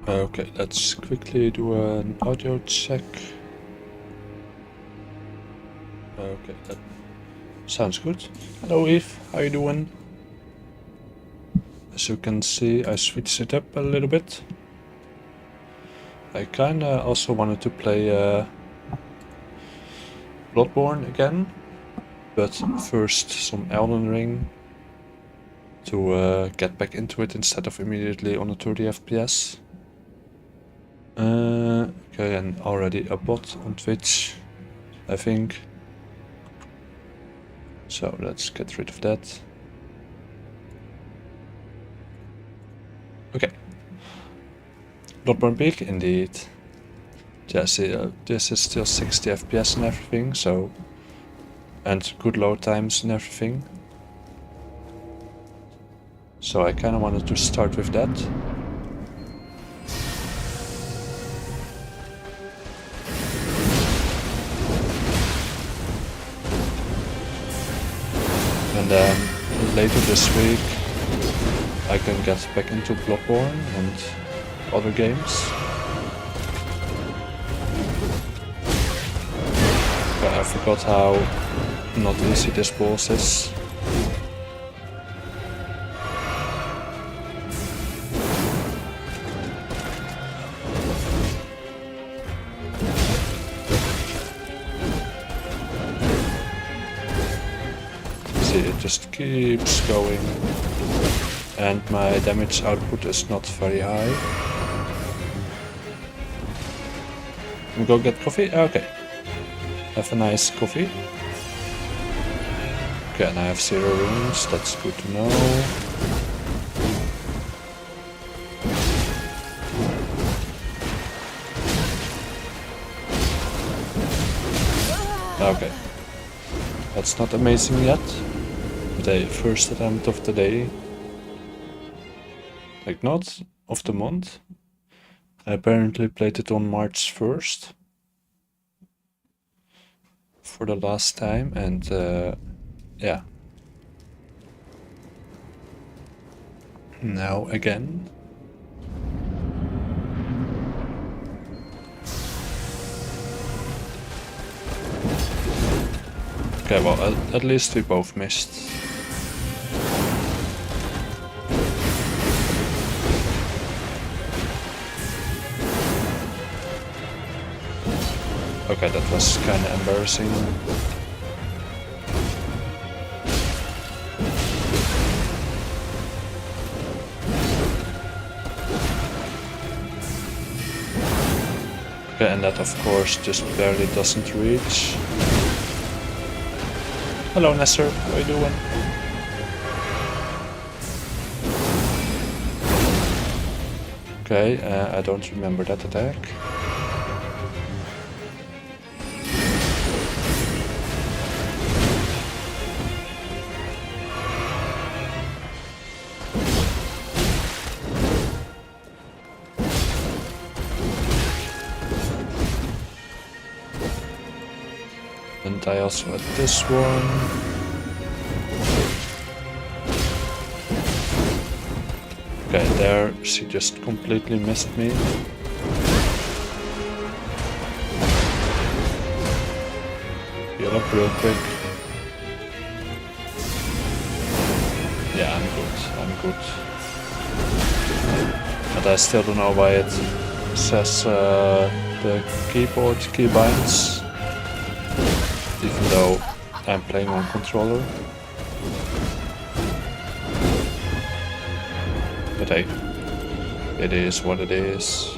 Okay, let's quickly do an audio check. Okay, that sounds good. Hello Eve, how you doing? As you can see, I switched it up a little bit. I kinda also wanted to play Bloodborne again, but first some Elden Ring to get back into it instead of immediately on a 30 FPS. Okay, and already a bot on Twitch, I think. So let's get rid of that. Okay. Bloodborne big indeed. Yeah, see, this is still 60 FPS and everything, so... and good load times and everything. So I kinda wanted to start with that. And then later this week I can get back into Bloodborne and other games. But I forgot how not easy this boss is. See, it just keeps going. And my damage output is not very high. We go get coffee? Okay. Have a nice coffee. Okay, and I have 0 runes, that's good to know. Okay. That's not amazing yet. The first attempt of the day. Like, not of the month. I apparently played it on March 1st. For the last time, and yeah. Now again. Okay, well, at least we both missed. Okay, that was kinda embarrassing. Okay, and that of course just barely doesn't reach. Hello Nesser, how are you doing? Okay, I don't remember that attack. And I also had this one. Okay, there she just completely missed me. Heal up real quick. Yeah, I'm good. But I still don't know why it says the keyboard keybinds. Even though I'm playing on controller. But hey, it is what it is.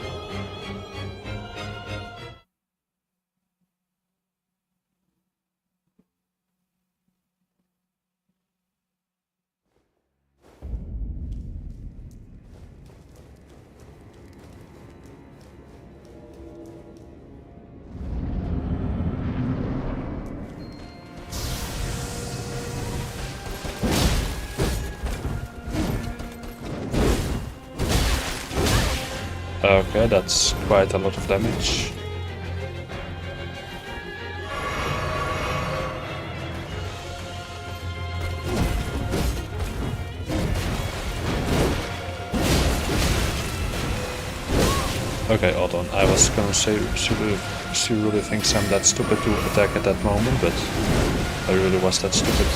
Okay, that's quite a lot of damage. Okay, hold on. I was gonna say she really thinks I'm that stupid to attack at that moment, but I really was that stupid.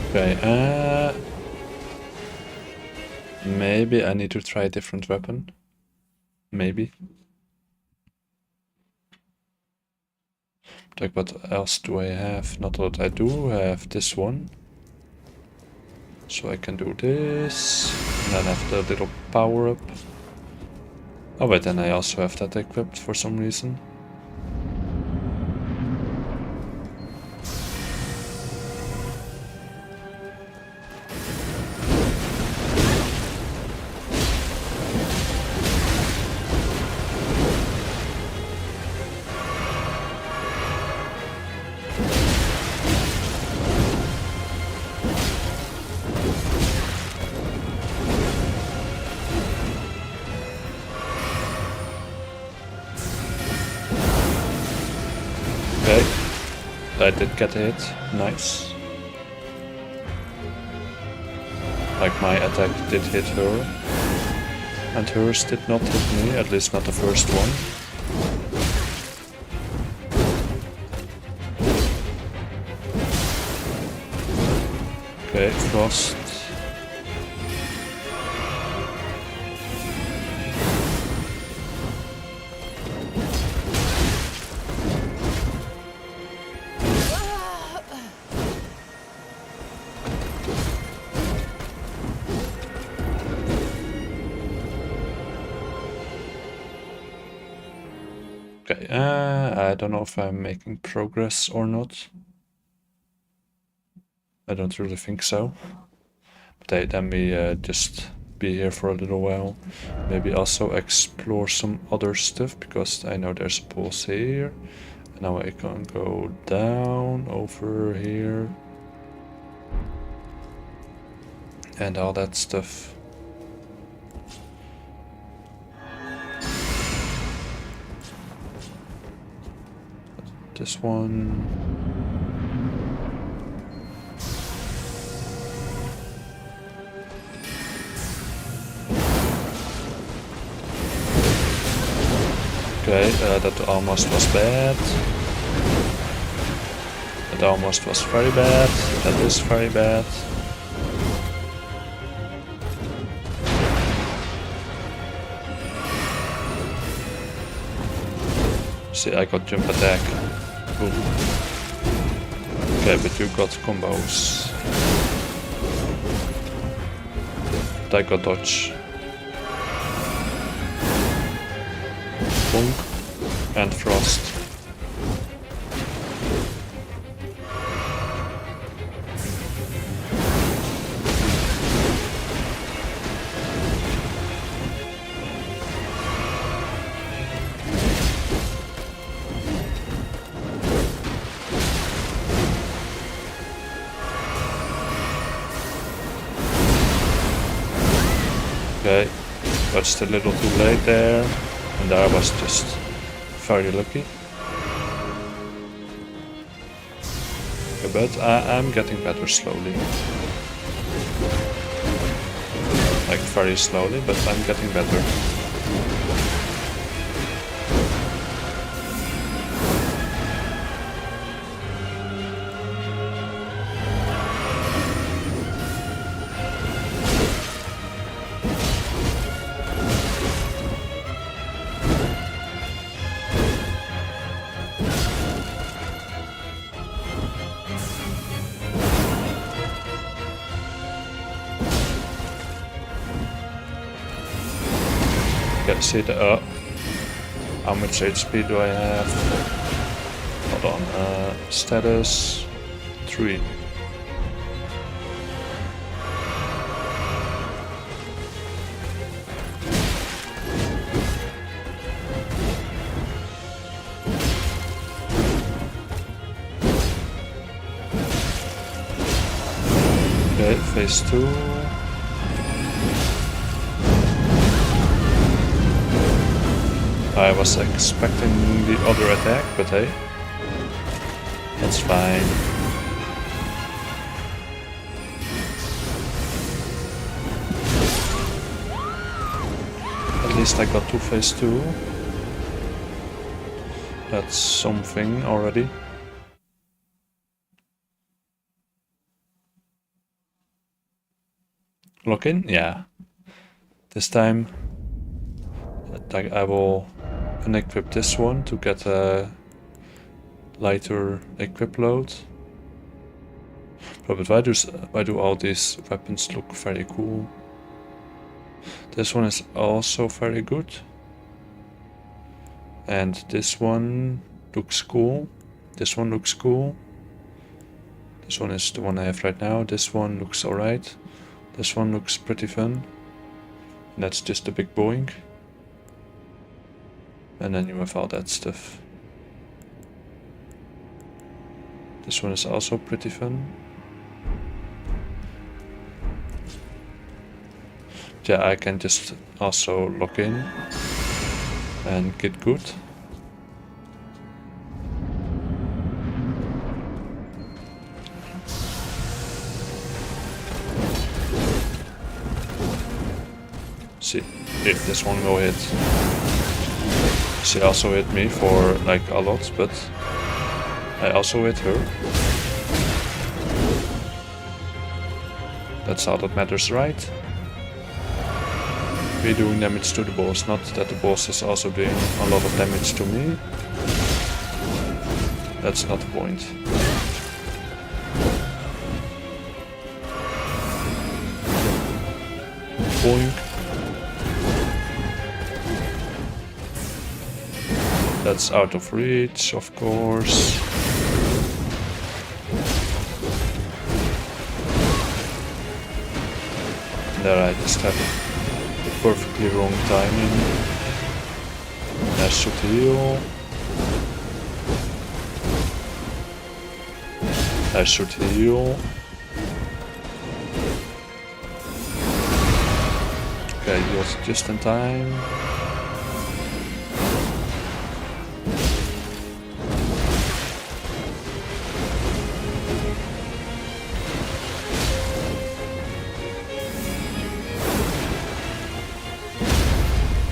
Okay, maybe I need to try a different weapon. Maybe. Like, what else do I have? Not that I do have this one. So I can do this, and then have the little power up. Oh wait, then I also have that equipped for some reason. Okay, I did get a hit, nice. Like, my attack did hit her, and hers did not hit me, at least not the first one. Okay, frost. Okay, I don't know if I'm making progress or not. I don't really think so. But let me just be here for a little while. Maybe also explore some other stuff, because I know there's a pulse here. And now I can go down over here. And all that stuff. This one. Okay, that almost was bad. That almost was very bad. That is very bad. See, I got jump attack. Boom. Okay, but you got combos. But I got dodge. Bonk. And frost. Okay, that's a little too late there, and I was just very lucky. Okay, but I'm getting better slowly. Like, very slowly, but I'm getting better. Okay, see the how much HP do I have? Hold on, status 3. Okay, phase 2. I was expecting the other attack, but hey, that's fine. At least I got to phase 2. That's something already. Lock in? Yeah. This time I will unequip this one to get a lighter equip load. But why do all these weapons look very cool? This one is also very good. And this one looks cool. This one looks cool. This one is the one I have right now. This one looks alright. This one looks pretty fun. And that's just a big boing. And then you have all that stuff. This one is also pretty fun. Yeah, I can just also lock in and get good. See if this one will hit. She also hit me for like a lot, but I also hit her. That's all that matters, right? We're doing damage to the boss, not that the boss is also doing a lot of damage to me. That's not the point. Boink. That's out of reach, of course. There I just have perfectly wrong timing. I should heal. I should heal. Okay, healed just in time.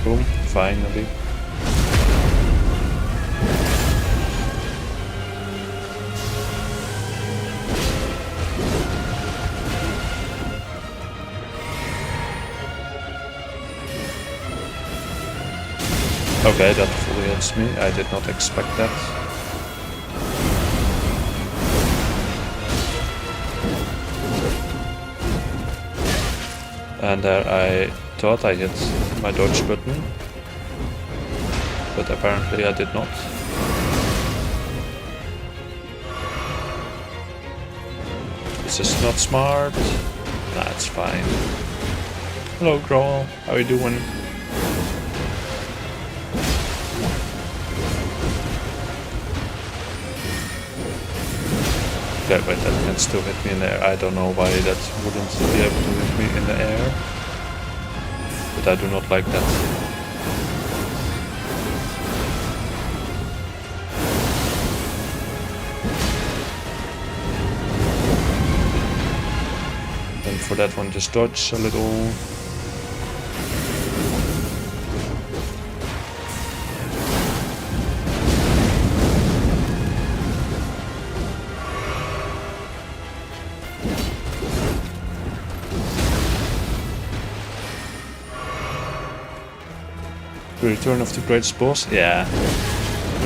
Boom, finally. Okay, that fully hits me. I did not expect that. And there I thought I hit my dodge button, but apparently I did not. This is not smart. Nah, it's fine. Hello, Growl. How are you doing? Okay, wait, that can still hit me in the air. I don't know why that wouldn't be able to hit me in the air. But I do not like that. And for that one, just dodge a little. The return of the greatest boss? Yeah.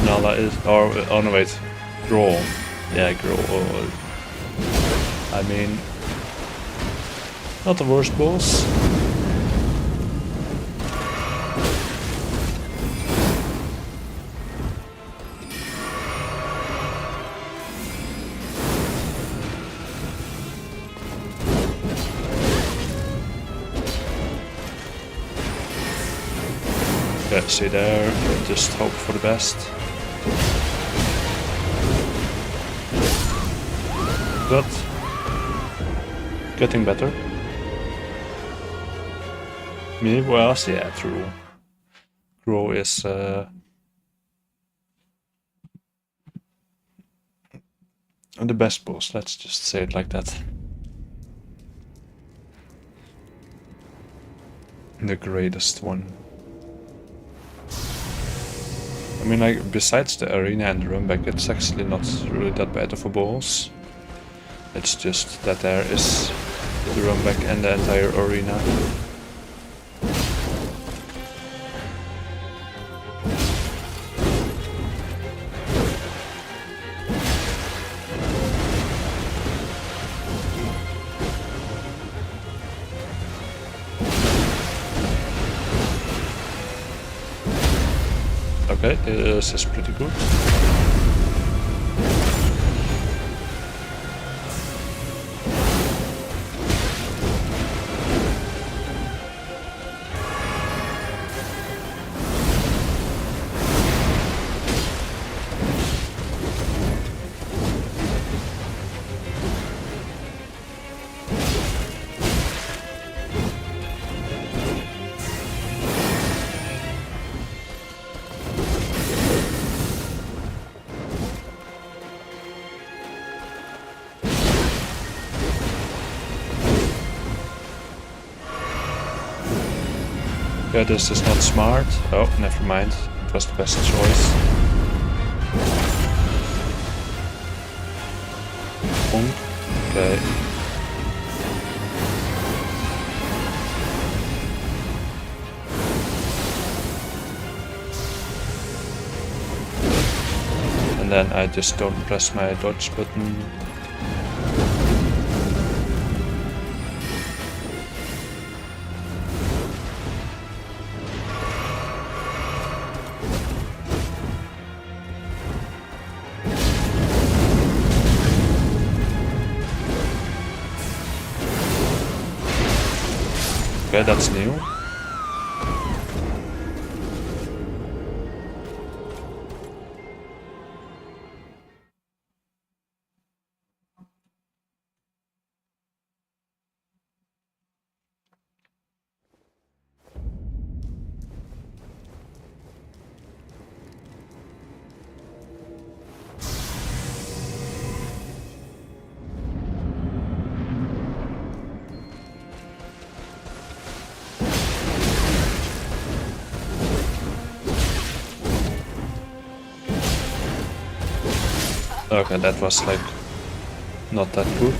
Nala is. Or. Oh no, wait. Growl. Yeah, Growl. I mean. Not the worst boss. Okay, see there, just hope for the best. But getting better. Me was, yeah, true. grow is the best boss, let's just say it like that. The greatest one. I mean, like, besides the arena and the run back, it's actually not really that bad of a boss. It's just that there is the run back and the entire arena. Okay, this is pretty good. Yeah, this is not smart. Oh, never mind. It was the best choice. Bonk. Okay. And then I just don't press my dodge button. Okay, that's new. Okay, that was like not that good.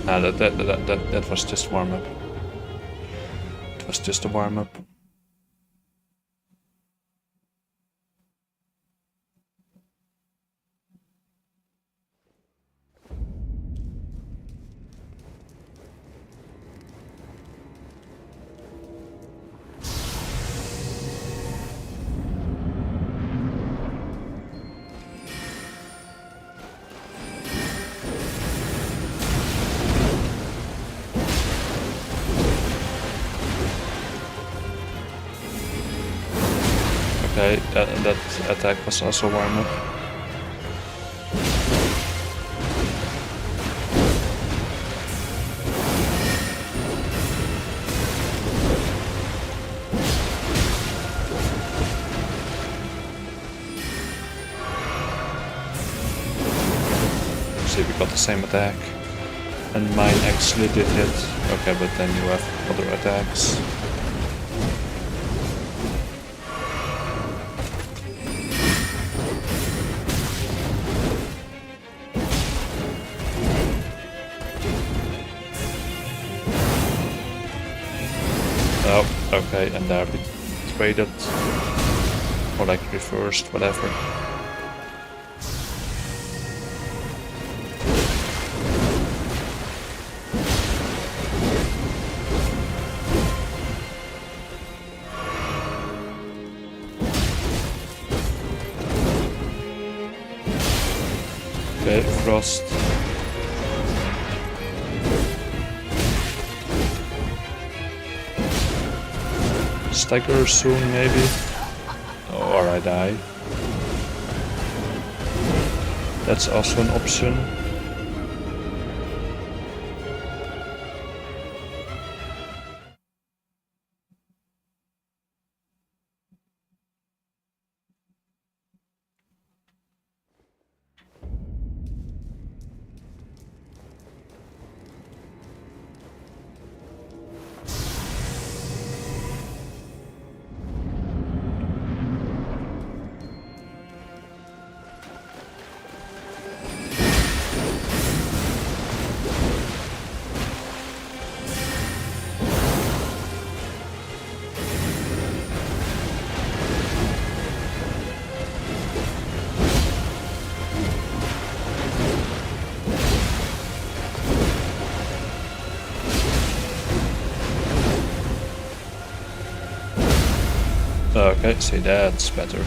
Nah, that was just warm up. It was just a warm up. Okay, that attack was also warm up. See, we got the same attack. And mine actually did hit. Okay, but then you have other attacks. Oh, okay, and there we traded, or like reversed, whatever. Okay, frost. Stagger soon, maybe? Or I die. That's also an option. Okay, see, that's better.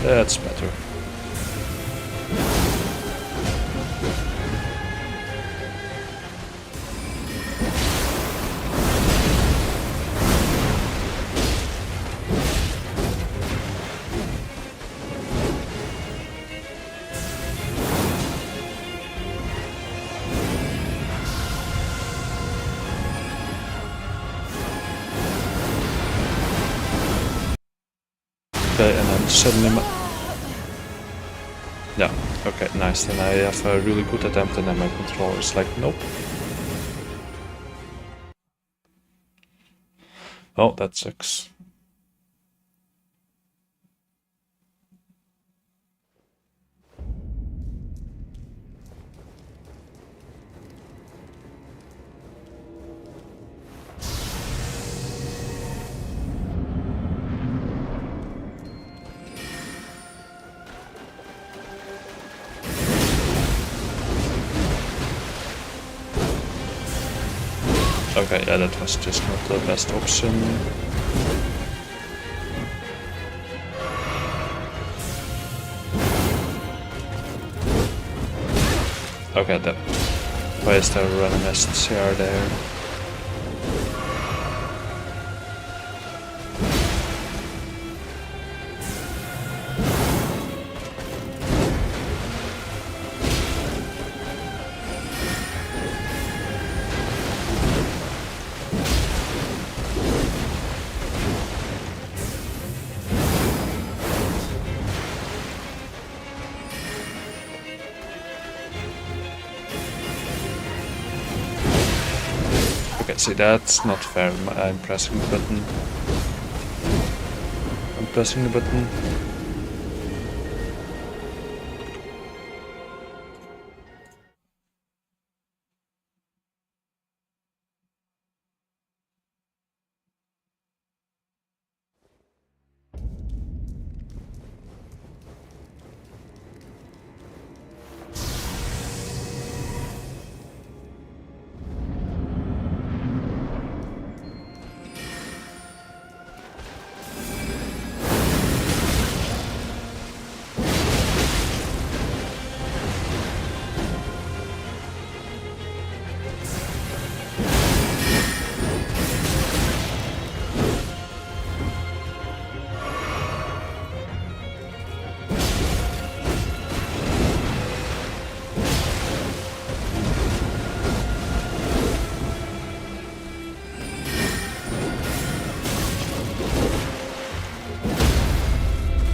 That's better. Okay, and then suddenly yeah, okay, nice. Then I have a really good attempt and then my controller is like, nope. Oh, that sucks. Okay, yeah, that was just not the best option. Okay, that. Why is there a random SCR there? Okay, see, that's not fair. I'm pressing the button. I'm pressing the button.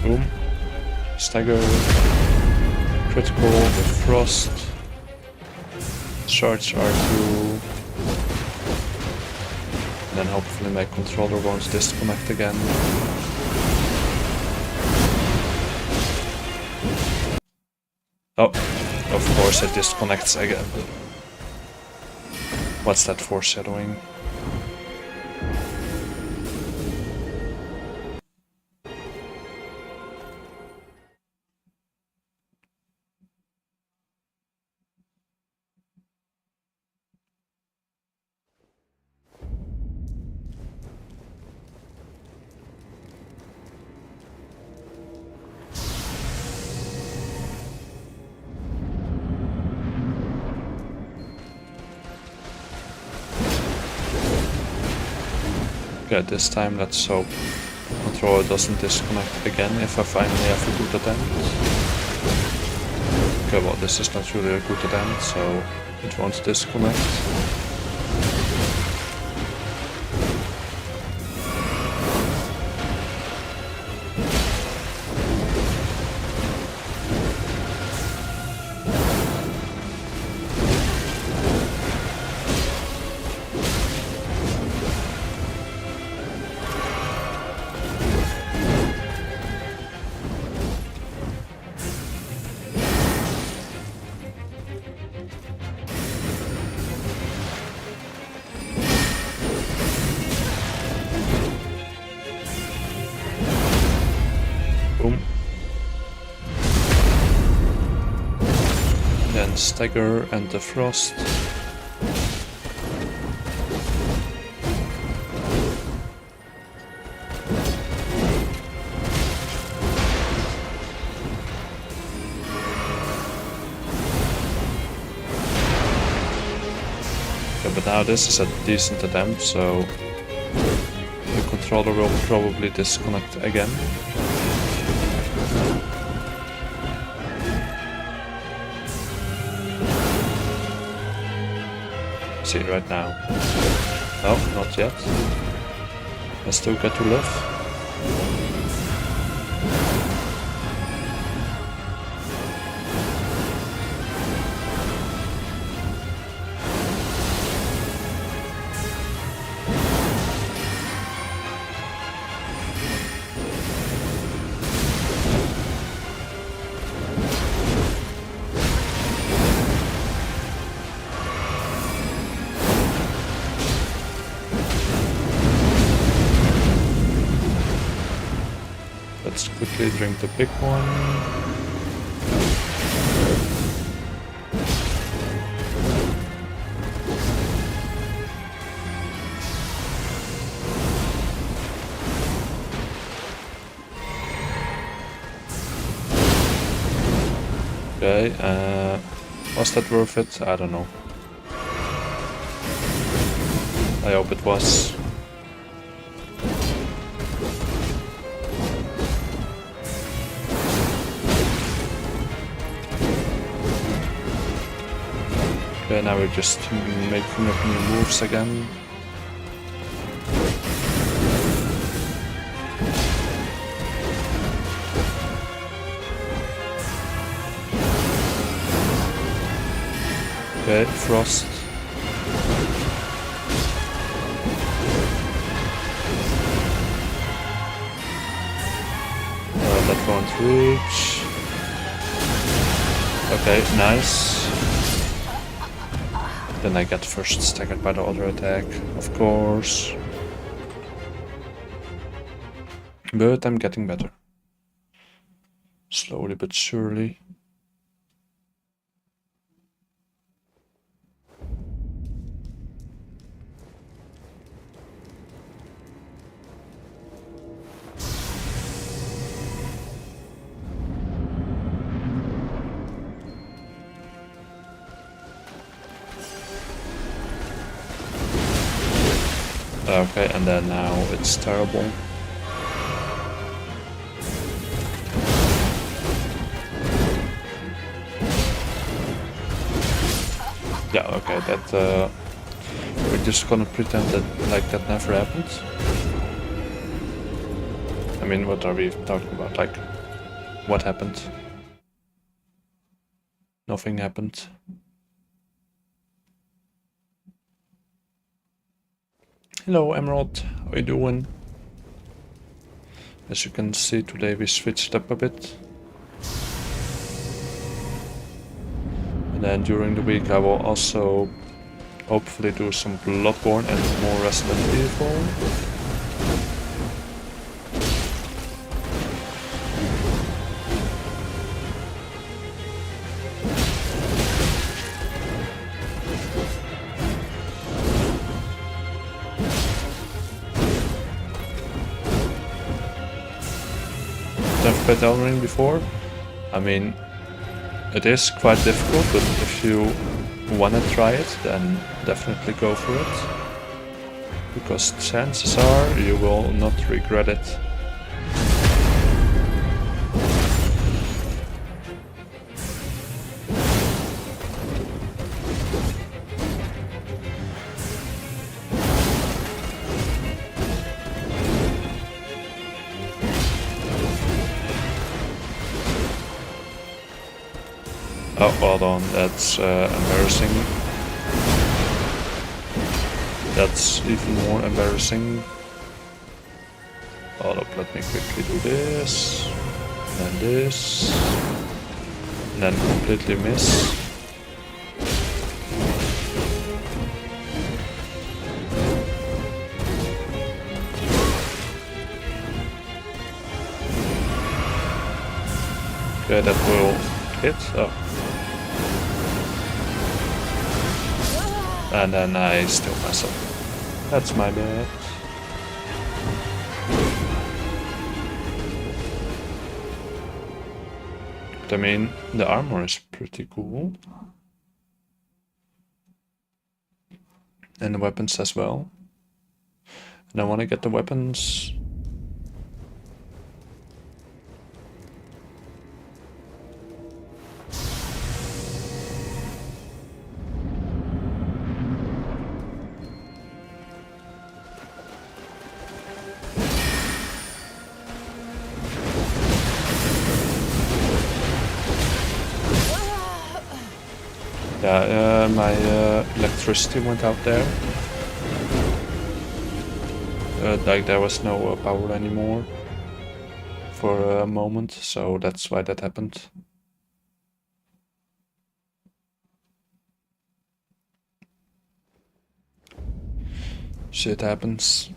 Boom. Stagger. Critical with frost. Charge R2. And then hopefully my controller won't disconnect again. Oh, of course it disconnects again. What's that foreshadowing? Okay, this time let's hope the controller doesn't disconnect again if I finally have a good attempt. Okay, well this is not really a good attempt, so it won't disconnect. Boom. Then stagger and the frost. Now this is a decent attempt, so the controller will probably disconnect again. See it right now. No, not yet. I still get to live. Let's quickly drink the big one. Okay, was that worth it? I don't know. I hope it was. Okay, now we're just making up new moves again. Okay, frost. That won't reach. Okay, nice. Then I get first staggered by the other attack, of course. But I'm getting better. Slowly but surely. Okay, and then now it's terrible. Yeah, okay, that we're just gonna pretend that like that never happened. I mean, what are we talking about? Like, what happened? Nothing happened. Hello Emerald, how you doing? As you can see, today we switched up a bit. And then during the week I will also hopefully do some Bloodborne and more Resident Evil. I've played ELDEN before. I mean, it is quite difficult, but if you wanna try it, then definitely go for it. Because chances are you will not regret it. Oh, hold on, that's embarrassing. That's even more embarrassing. Hold up, let me quickly do this. And this. And then completely miss. Okay, that will hit. Oh. And then I still mess up. That's my bad. But I mean, the armor is pretty cool. And the weapons as well. And I want to get the weapons. Yeah, my electricity went out there. Like there was no power anymore for a moment, so that's why that happened. Shit happens.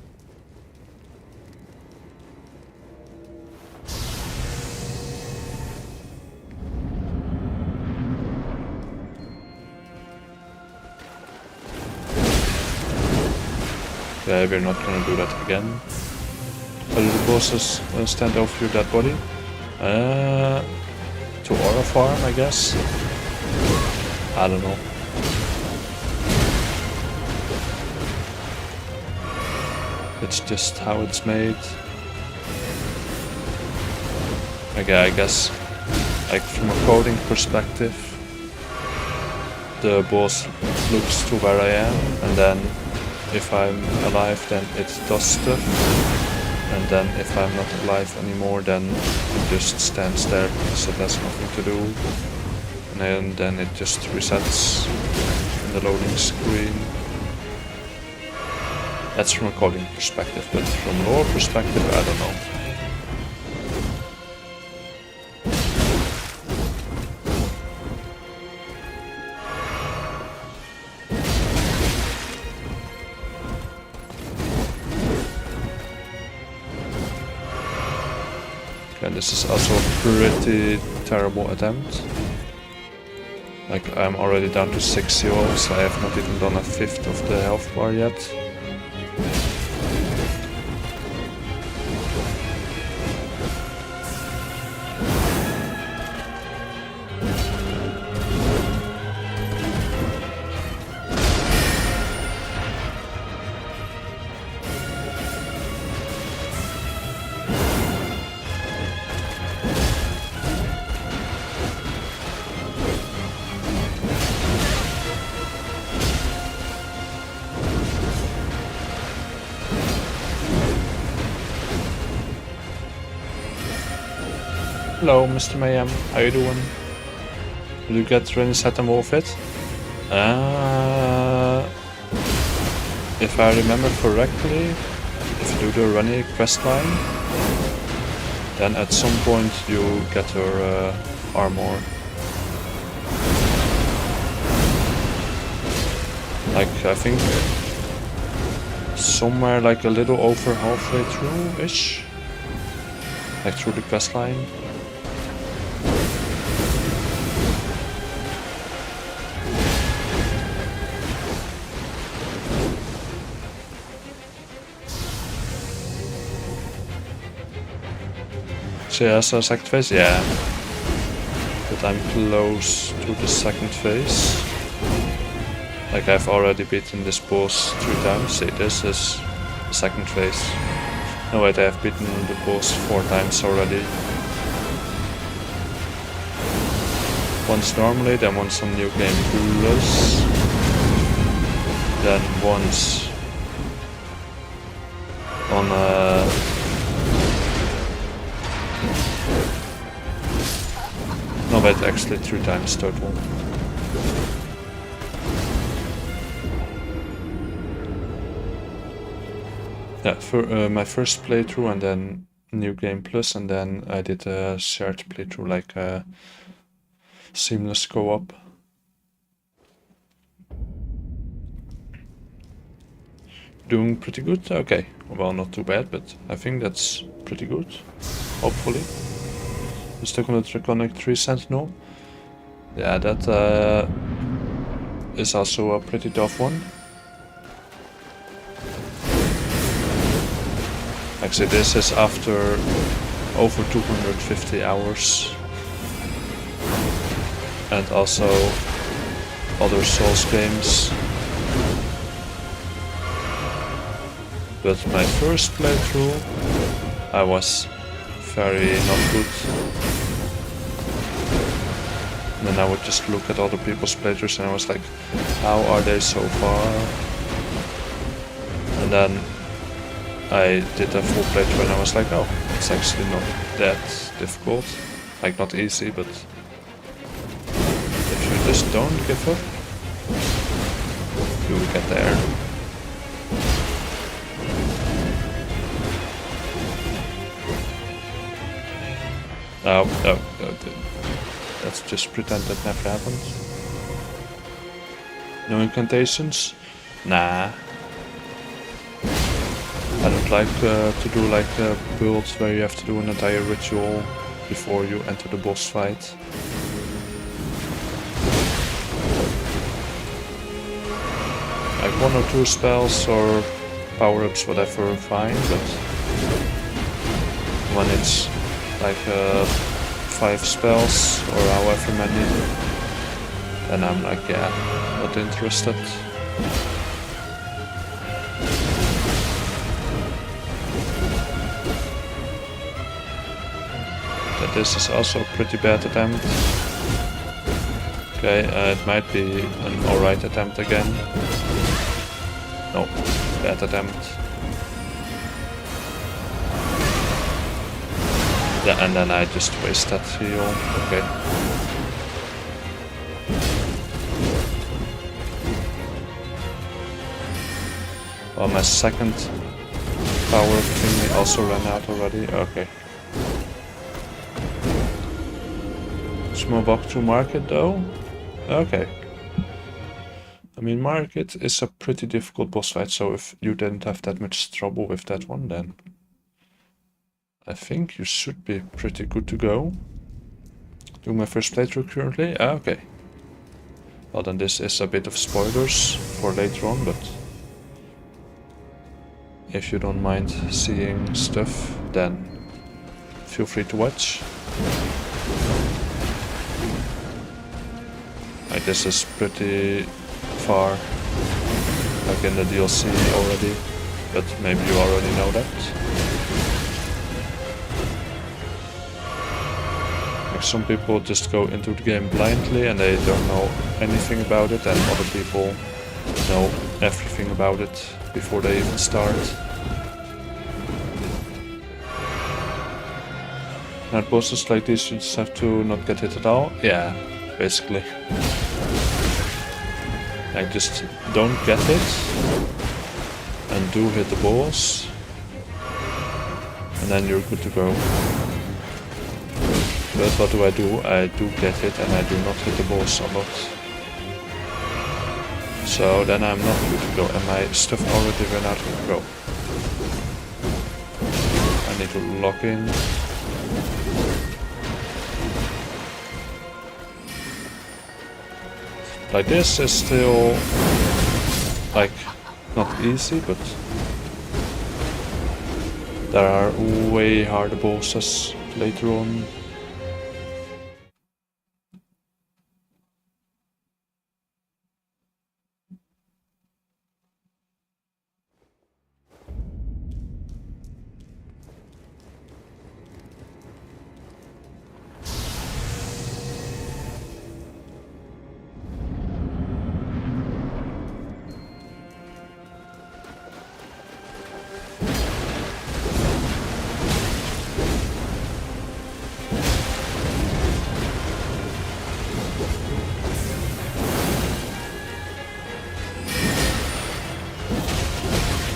Yeah, we're not gonna do that again. How do the bosses stand over your dead body? To aura farm, I guess? I don't know. It's just how it's made. Okay, I guess, like from a coding perspective, the boss looks to where I am, and then if I'm alive, then it does stuff, and then if I'm not alive anymore, then it just stands there, so there's nothing to do, and then it just resets in the loading screen. That's from a coding perspective, but from lore perspective, I don't know. And this is also a pretty terrible attempt. Like, I'm already down to 6 heals, I have not even done a fifth of the health bar yet. Hello, Mr. Mayhem. How you doing? Will you get ready, set and wolf it? If I remember correctly, if you do the running quest line, then at some point you get her armor. Like, I think somewhere like a little over halfway through-ish. Like through the quest line. So yeah, so second phase, yeah. But I'm close to the second phase. Like I've already beaten this boss 3 times. See, this is the second phase. No wait, I have beaten the boss 4 times already. Once normally, then once on New Game Plus. Then once on no wait, actually 3 times total. Yeah, for my first playthrough and then New Game Plus, and then I did a shared playthrough, like a seamless co-op. Doing pretty good? Okay, well, not too bad, but I think that's pretty good, hopefully. We're stuck on the Draconic 3 Sentinel. Yeah, that is also a pretty tough one. Actually, this is after over 250 hours. And also other Souls games. But my first playthrough, I was very not good. And then I would just look at other people's playthroughs and I was like, how are they so far? And then I did a full playthrough and I was like, oh, it's actually not that difficult. Like, not easy, but if you just don't give up, you will get there. Oh, let's just pretend that never happened. No incantations? Nah. I don't like to do like builds where you have to do an entire ritual before you enter the boss fight. Like 1 or 2 spells or power-ups, whatever, fine, but when it's like 5 spells or however many, then I'm like, yeah, not interested. This is also a pretty bad attempt. Okay, it might be an alright attempt again. No, bad attempt. Yeah, and then I just waste that heal. Okay. Well, my second power thingy also ran out already. Okay. Small walk to market though? Okay. I mean, market is a pretty difficult boss fight, so if you didn't have that much trouble with that one, then I think you should be pretty good to go. Doing my first playthrough currently? Ah, okay. Well, then this is a bit of spoilers for later on, but if you don't mind seeing stuff, then feel free to watch. Like, this is pretty far, like in the DLC already, but maybe you already know that. Like, some people just go into the game blindly and they don't know anything about it, and other people know everything about it before they even start. Now, bosses like this, you just have to not get hit at all. Yeah, basically. Like, just don't get hit, and do hit the boss, and then you're good to go. But what do? I do get hit and I do not hit the boss a lot. So then I'm not good to go, and my stuff already ran out of go. I need to lock in. Like, this is still, like, not easy, but there are way harder bosses later on.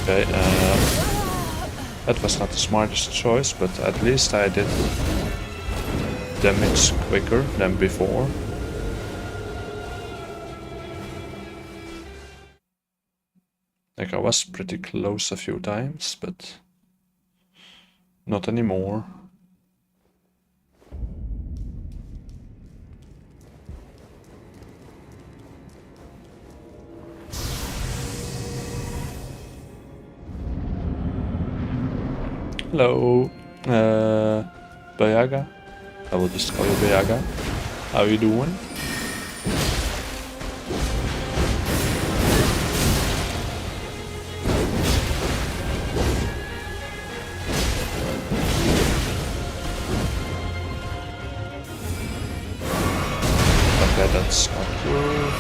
Okay, that was not the smartest choice, but at least I did damage quicker than before. Like, I was pretty close a few times, but not anymore. Hello, Bayaga. I will just call you Bayaga. How you doing? that's not good.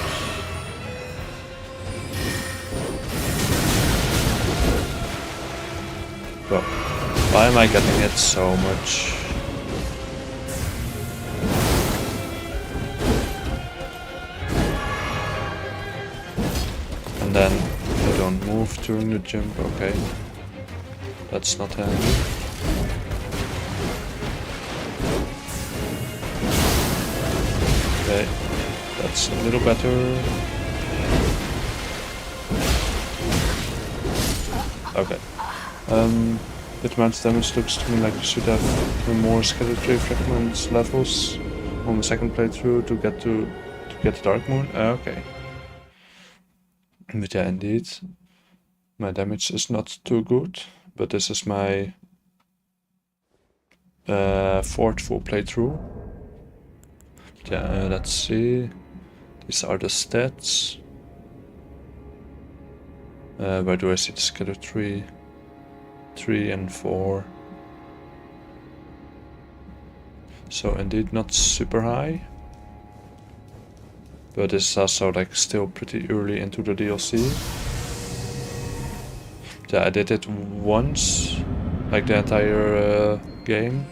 But why am I getting hit so much? And then I don't move during the jump, okay. That's not handy. Okay, that's a little better. Okay. With amount damage looks to me like you should have more Skeletree fragments levels on the second playthrough to get the Dark Moon. Okay. But yeah, indeed, my damage is not too good. But this is my 4th full playthrough. Yeah, let's see. These are the stats. Where do I see the Skeletree? 3 and 4. So indeed not super high. But this is also like still pretty early into the DLC. Yeah, I did it once, like the entire game.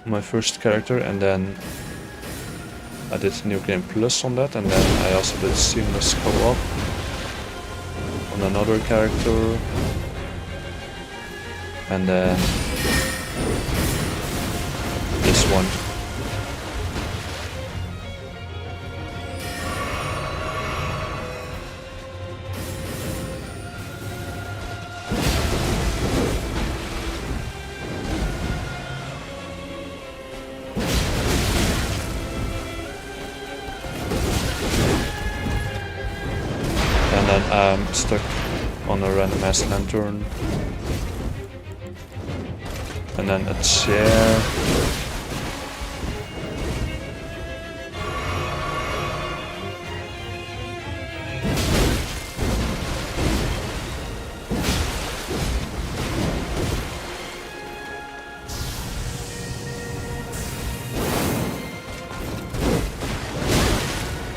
My first character, and then I did New Game Plus on that, and then I also did Seamless Co-op on another character. And then this one. And then I'm stuck on a random ass lantern. And then a chair.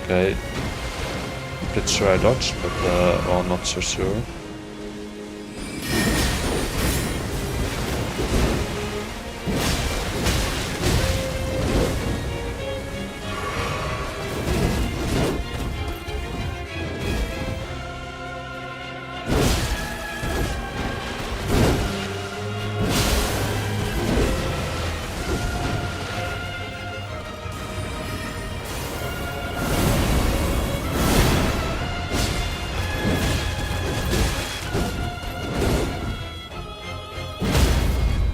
Okay. I'm pretty sure I dodged, but well, not so sure.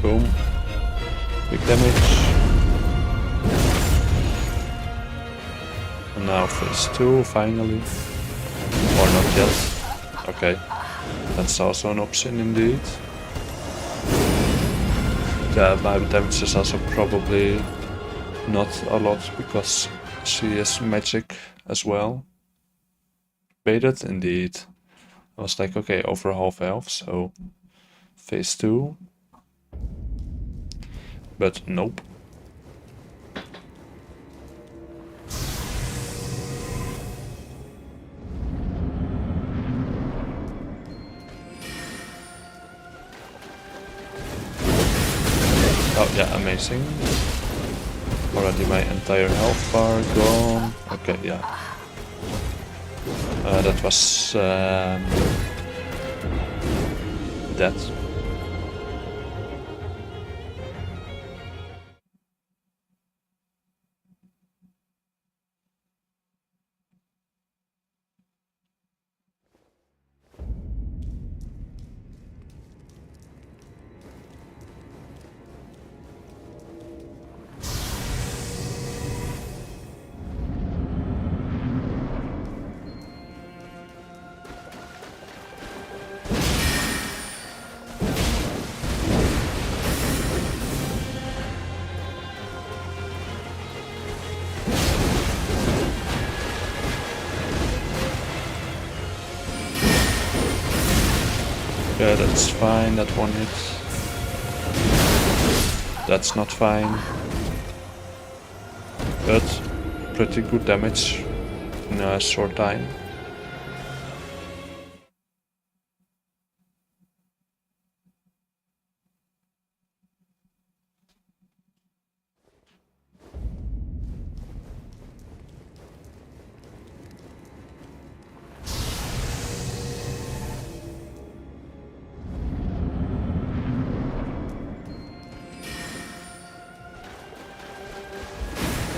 Boom. Big damage. And now phase 2, finally. Or not yet. Okay. That's also an option indeed. Yeah, my damage is also probably not a lot because she is magic as well. Baited indeed. I was like, okay, over half health, so phase 2. But nope. Oh yeah, amazing. Already my entire health bar gone. Okay, yeah. That was that. Yeah, that's fine, that one hit. That's not fine. But pretty good damage in a short time.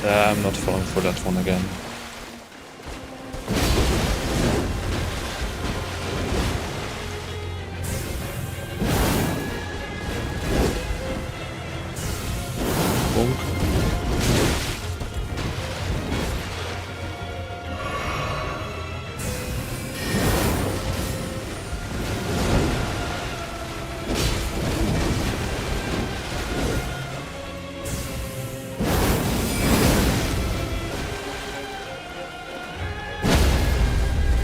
I'm not falling for that one again. Bonk.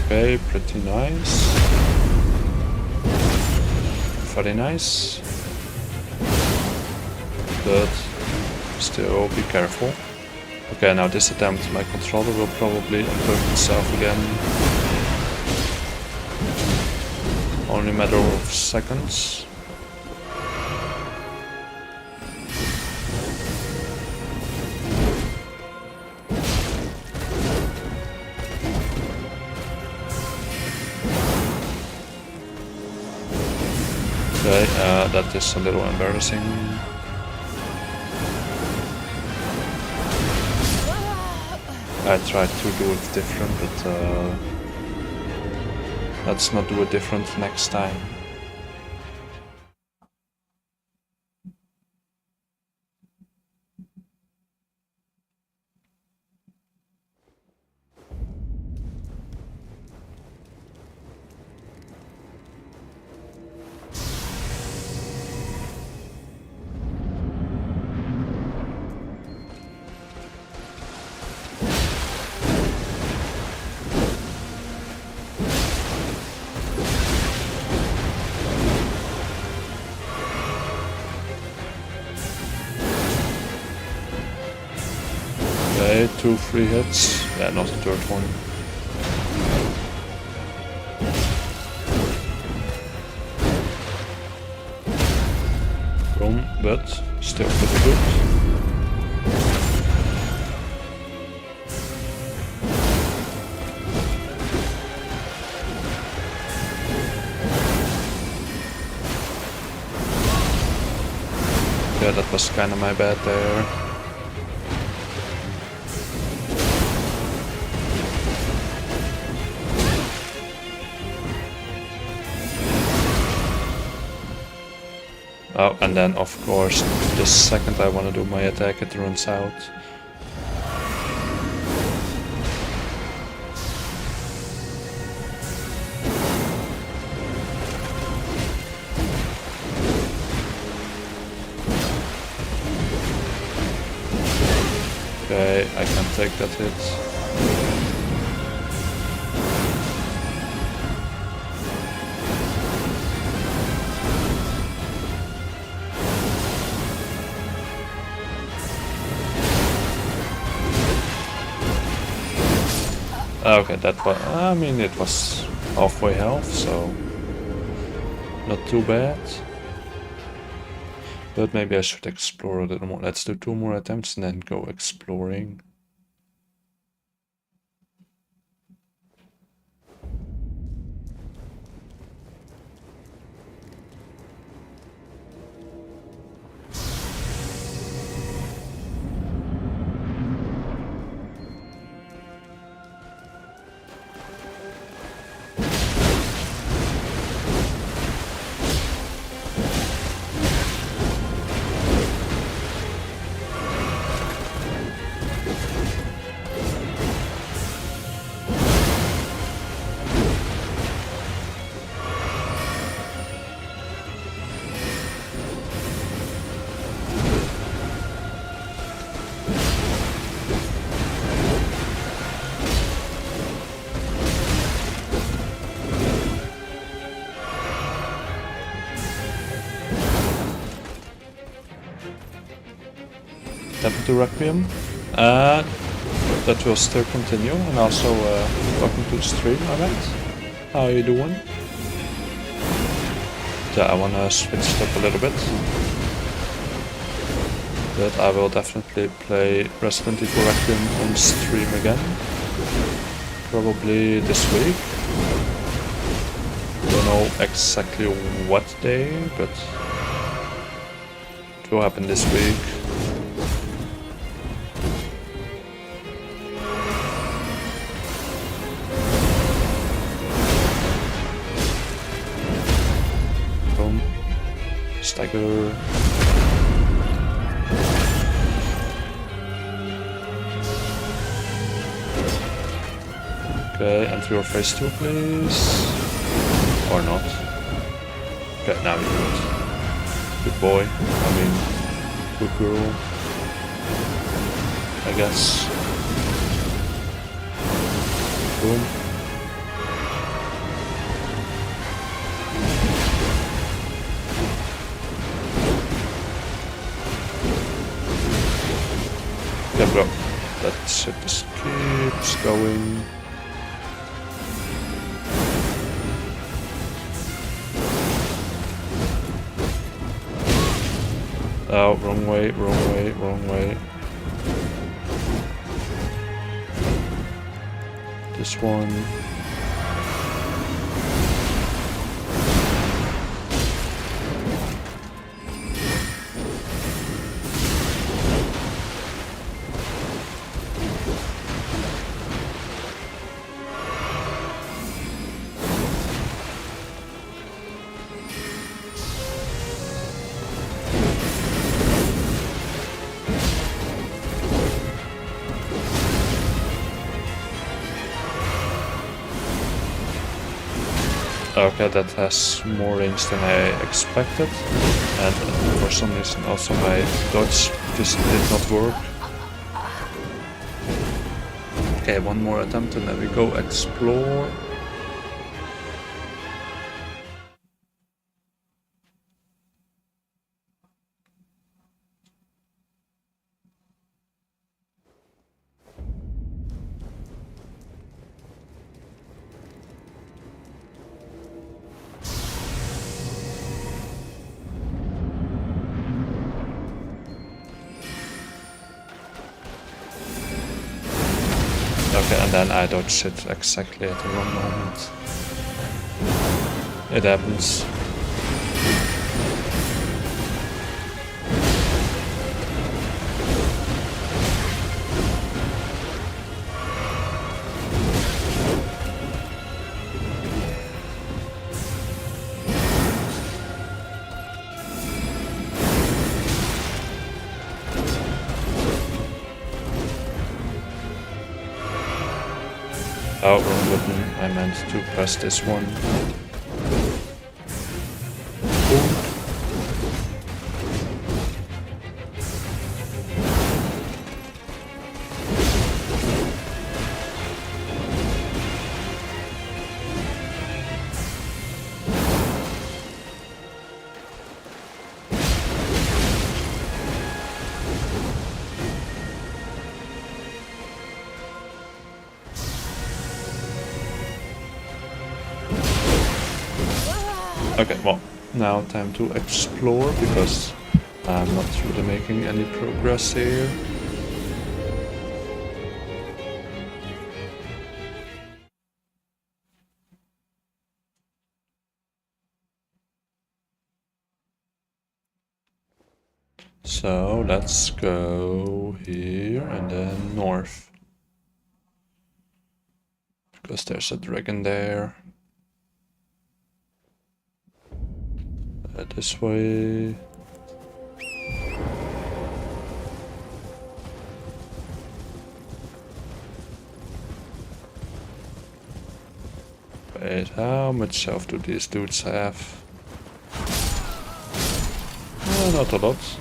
Okay, pretty nice. Very nice. But still be careful. Okay, now this attempt my controller will probably unplug itself again. Only a matter of seconds. Okay, that is a little embarrassing. I tried to do it different, but let's not do it different next time. Okay, 2 free hits. Yeah, not the third one. Boom, but still pretty good. Yeah, that was kinda my bad there. Oh, and then of course, the second I want to do my attack, it runs out. Okay, I can take that hit. Okay, that was, I mean, it was halfway health, so not too bad. But maybe I should explore a little more. Let's do 2 more attempts and then go exploring. Step into Requiem. that will still continue, and also welcome to the stream, Ahmed. How are you doing? Yeah, I wanna switch it up a little bit. But I will definitely play Resident Evil Requiem on stream again. Probably this week. Don't know exactly what day, but it will happen this week. Boom. Stagger. Okay, enter your phase 2, please. Or not. Okay, now you're good. Good boy. I mean, good girl. I guess. Boom. Yeah, bro. That shit just keeps going. Oh, wrong way, wrong way, wrong way. This one. Okay, that has more range than I expected, and for some reason also my dodge just did not work. Okay, one more attempt and then we go explore. Okay, and then I dodged it exactly at the wrong moment. It happens. Oh, wrong button. I meant to press this one. Okay, well, now time to explore, because I'm not really making any progress here. So let's go here and then north, because there's a dragon there. This way. Wait, how much health do these dudes have? Not a lot.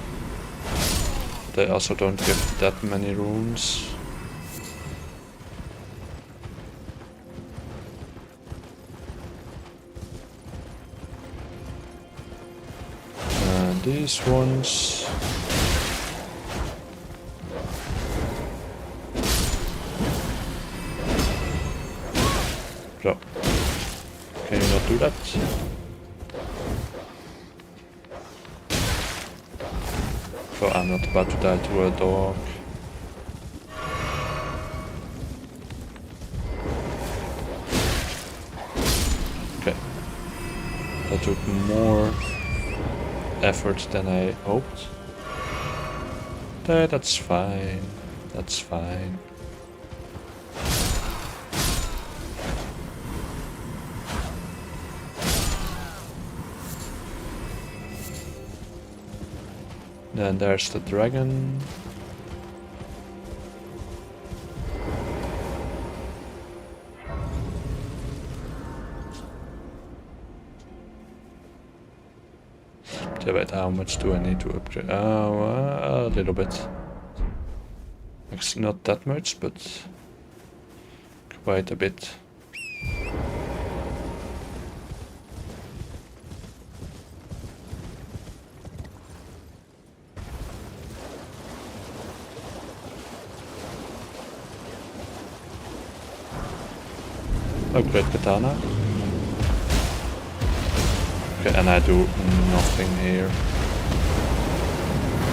They also don't give that many runes. And these ones. do that. So I'm not about to die to a dog. Okay. That took more effort than I hoped. That's fine. That's fine. Then there's the dragon. Yeah, but how much do I need to upgrade? Oh, a little bit. Actually, not that much, but quite a bit. Upgrade katana. Okay, and I do nothing here.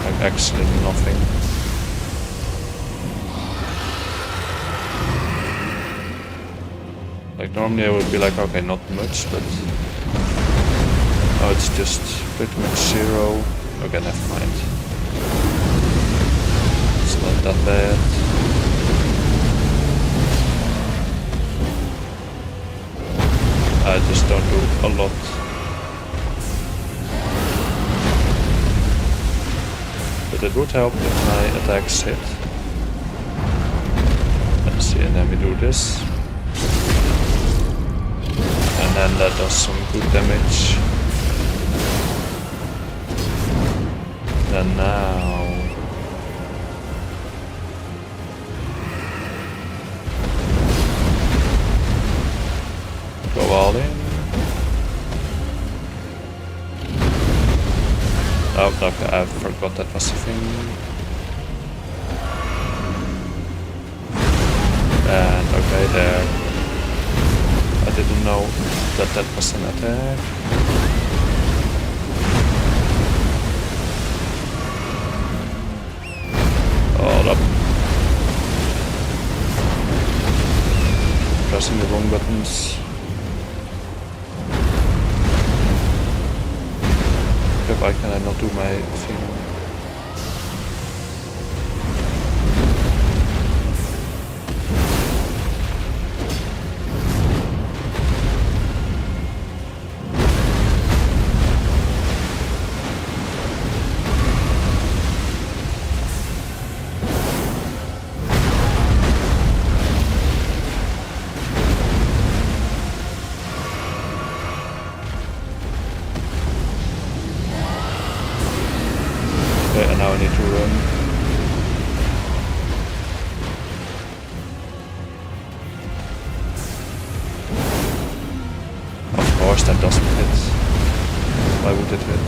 Like actually nothing. Like normally I would be like, okay, not much, but oh, it's just pretty much zero. Okay, never mind. It's not that bad. I just don't do a lot. But it would help if my attacks hit. Let's see, and then we do this. And then that does some good damage. Then now... go all in. Oh, okay, I forgot that was a thing. And okay, there. I didn't know that that was an attack. Hold up. Pressing the wrong buttons. Why can I not do my thing? Okay, and now I need to run. Of course that doesn't hit. Why would it hit?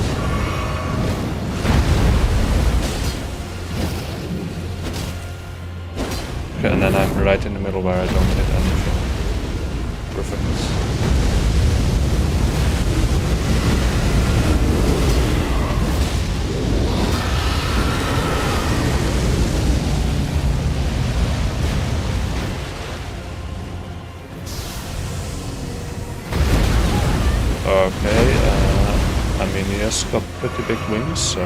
Okay, and then I'm right in the middle where I don't hit anything. Perfect. Okay, I mean he has got pretty big wings, so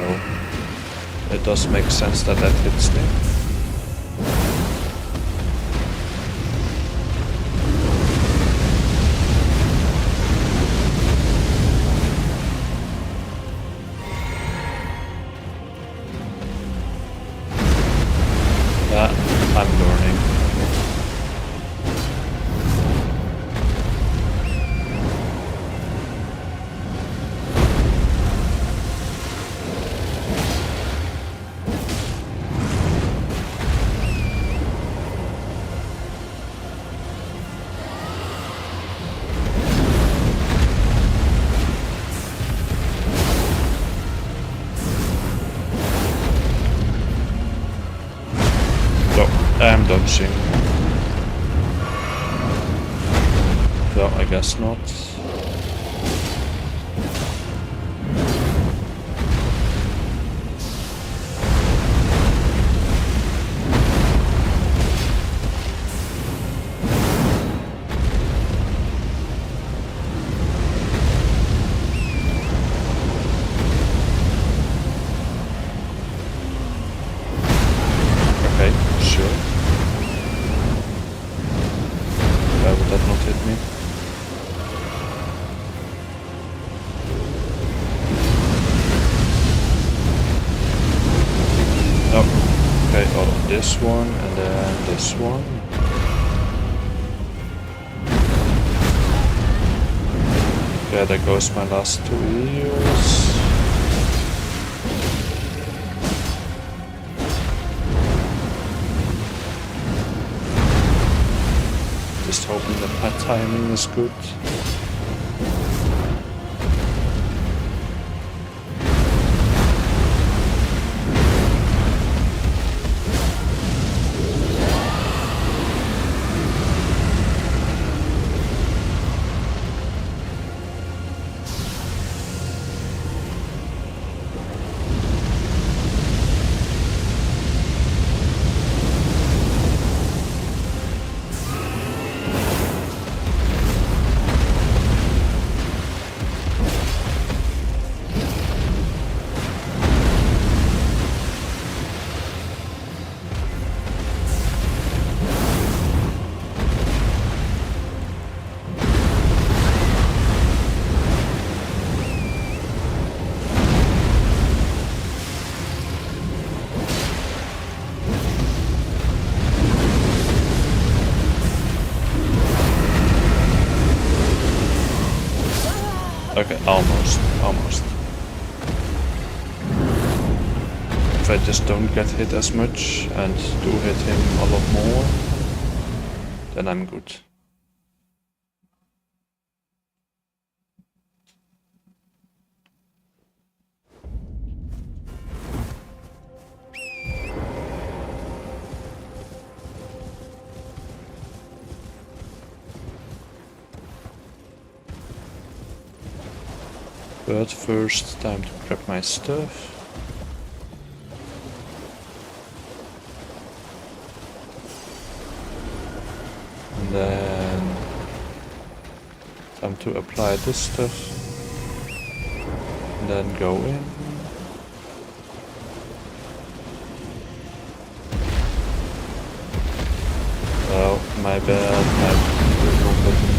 it does make sense that that hits me. Yeah, I'm learning. I'm dodging. So I guess not. this one, and then this one. Yeah, there goes my last 2 eels. Just hoping that my timing is good. Okay, almost. If I just don't get hit as much and do hit him a lot more, then I'm good. But first, time to grab my stuff. And then time to apply this stuff. And then go in. Oh, my bad, my wrong button.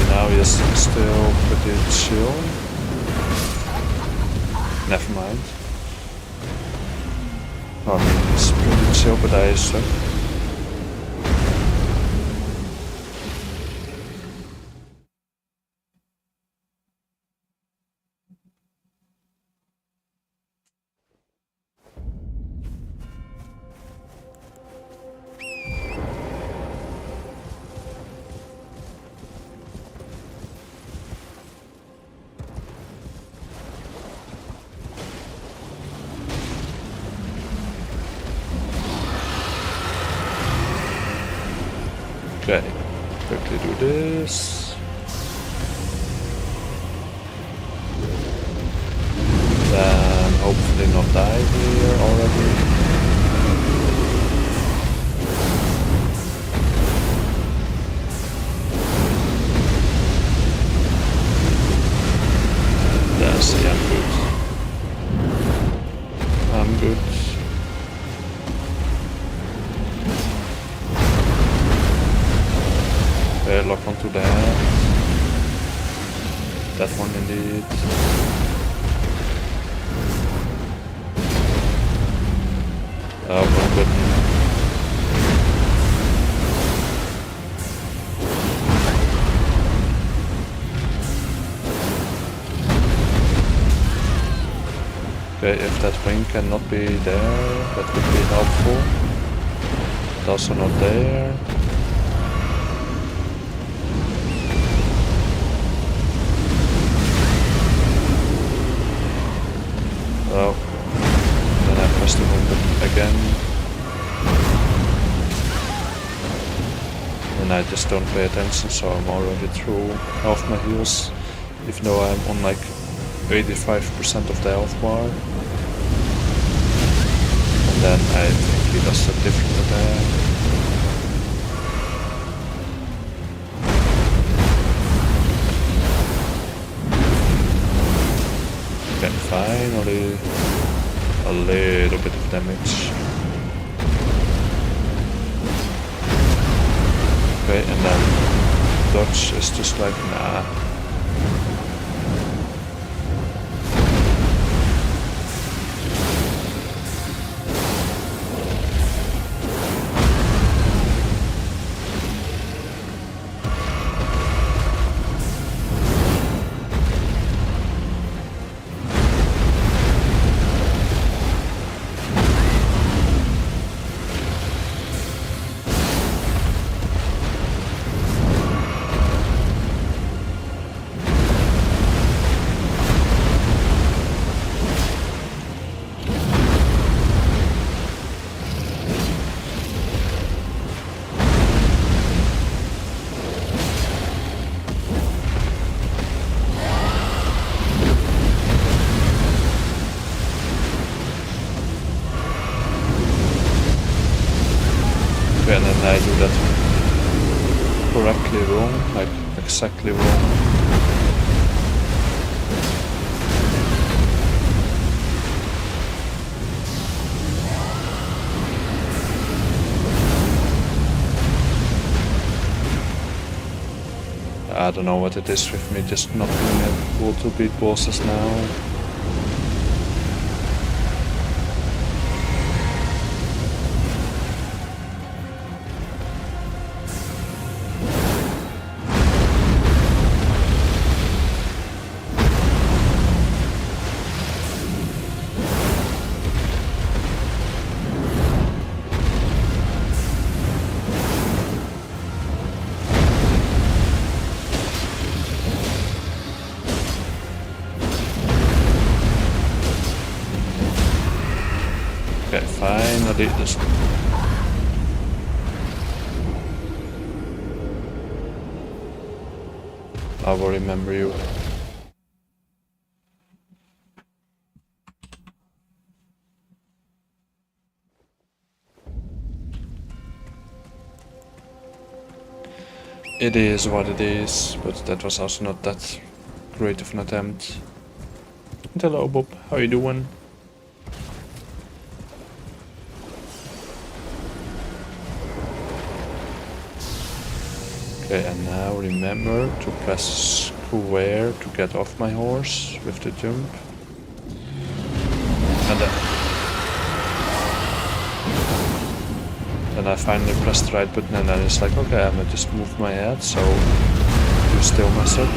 Now he is still pretty chill. Never mind. I mean, he's pretty chill, but I suck. Okay, quickly do this. Then hopefully not die here already. Then see, I'm good. I'm good. Okay, lock onto that. That one indeed. Oh, wrong button. Okay, if that wing cannot be there, that would be helpful. But also not there. Oh, then I pressed the wrong button again. And I just don't pay attention, so I'm already through half my heals, even though I'm on like 85% of the health bar. And then I think he does a different attack. Okay, finally only a little bit of damage. Okay, and then dodge is just like, nah. And then I do that correctly wrong, like exactly wrong. I don't know what it is with me, just not being able to beat bosses now. Okay, finally this. I will remember you. It is what it is, but that was also not that great of an attempt. Hello Bob, how you doing? Okay, and now remember to press square to get off my horse with the jump. And then I finally pressed the right button and then it's like, okay, I'm gonna just move my head, so you still mess up.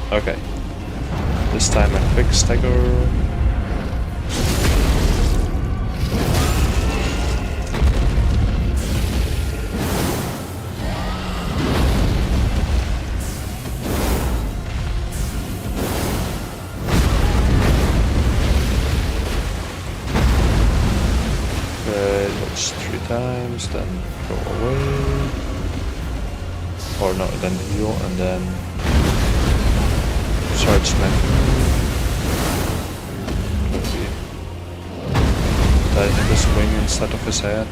Okay, this time a quick stagger. Okay, dodge 3 times, then go away. Or no, then heal and then charge smack. Did I hit his wing instead of his head?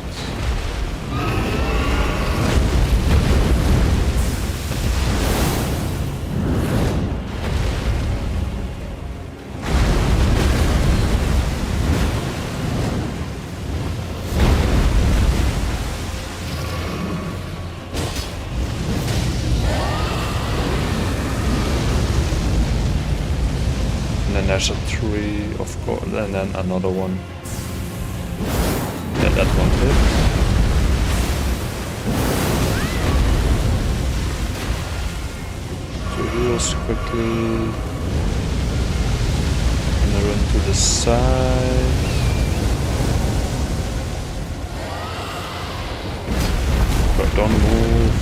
And then there's a 3 of course, and then another one. Yeah, that one hit. Two heals quickly. And I run to the side. But don't move.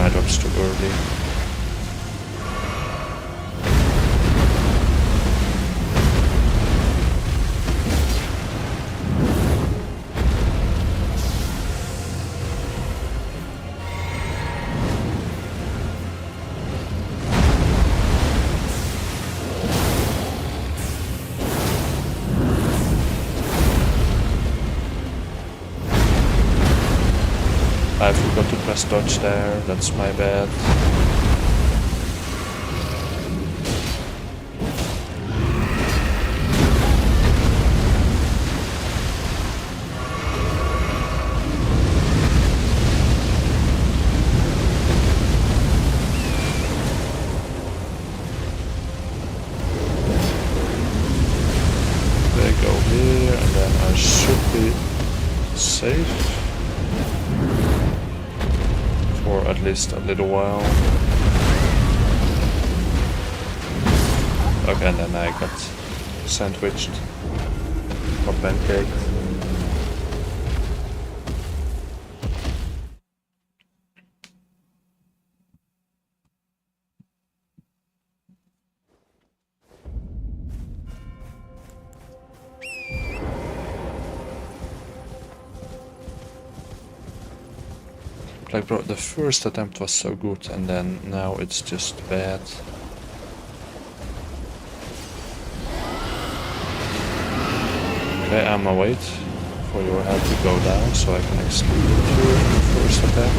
I dropped too early. just dodged there, that's my bad. They go here, and then I should be safe. For at least a little while. Okay, and then I got sandwiched or pancaked. Like bro, the first attempt was so good and then now it's just bad. Okay, I'ma wait for your head to go down so I can exclude your first attack.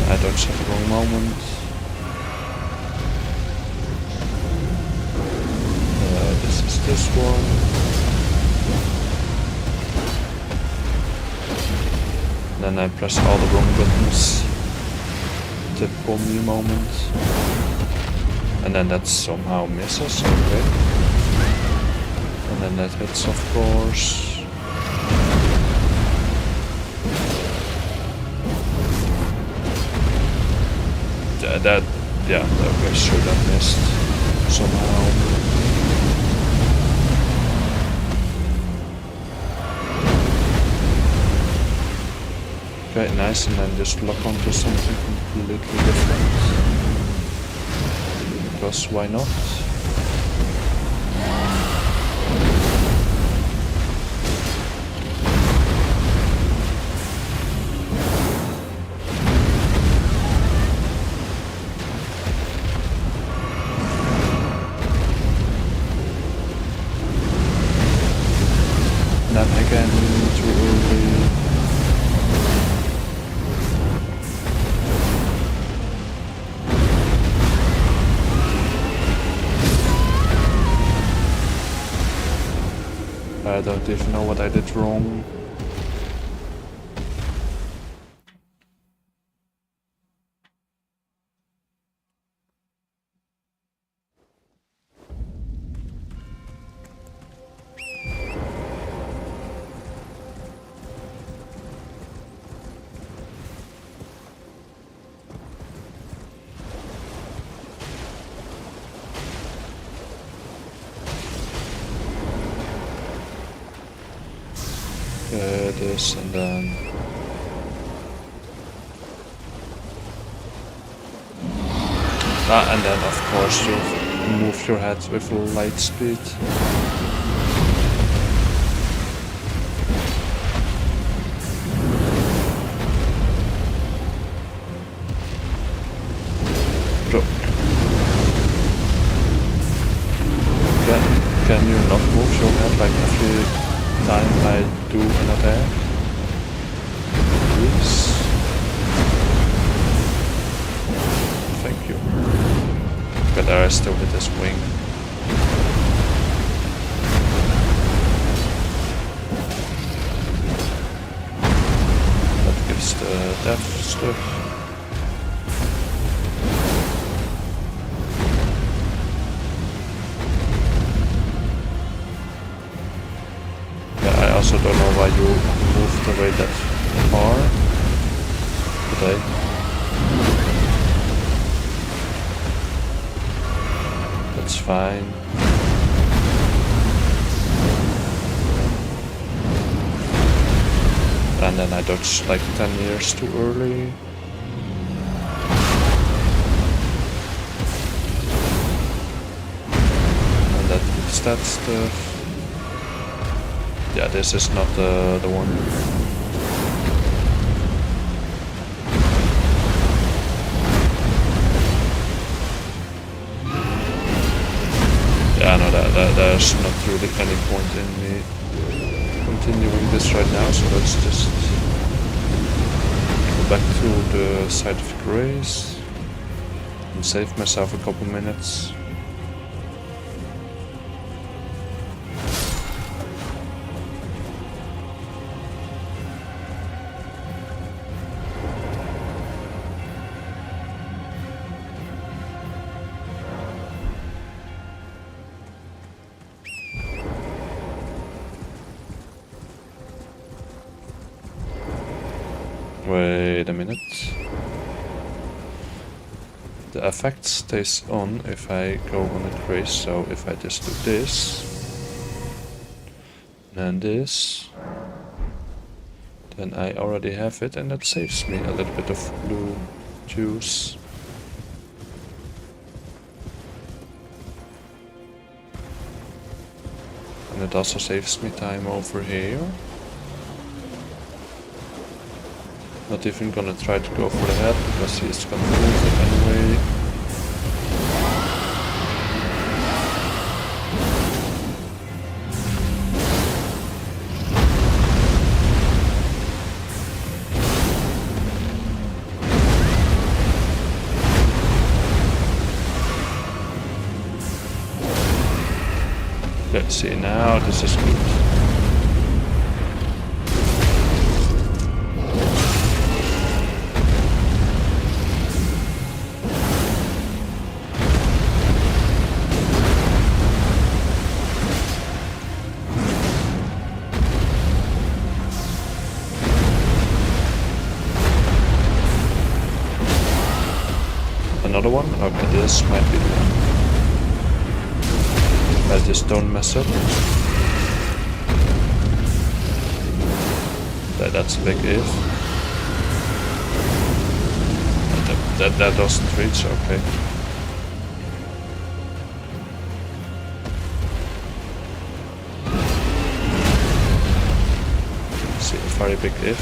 I dodged at the wrong moment. This is this one. Then I press all the wrong buttons. Typical me moment. And then that somehow misses, okay. And then that hits, of course. Yeah, okay, sure, that missed somehow. Okay, nice, and then just lock onto something completely different. Because why not? Then again, too early. I don't even know what I did wrong. This and then and then of course you move your head with light speed. Bro, can you not move your head like every time I do an attack? Please. Thank you. But I still hit his wing. That gives the death stuff. I also don't know why you moved away that far today. That's fine. And then I dodged like 10 years too early. And that gives that stuff. Yeah, this is not the one. Yeah, no, there's not really any point in me continuing this right now, so let's just go back to the site of grace and save myself a couple minutes. Wait a minute. The effect stays on if I go on a grace, so if I just do this, and this, then I already have it, and that saves me a little bit of blue juice. And it also saves me time over here. Not even gonna try to go for the head because he's gonna move it anyway. Let's see, now this is good. Another one? Okay, this might be the one. I just don't mess up. That's a big if. That doesn't reach, okay. See, a very big if.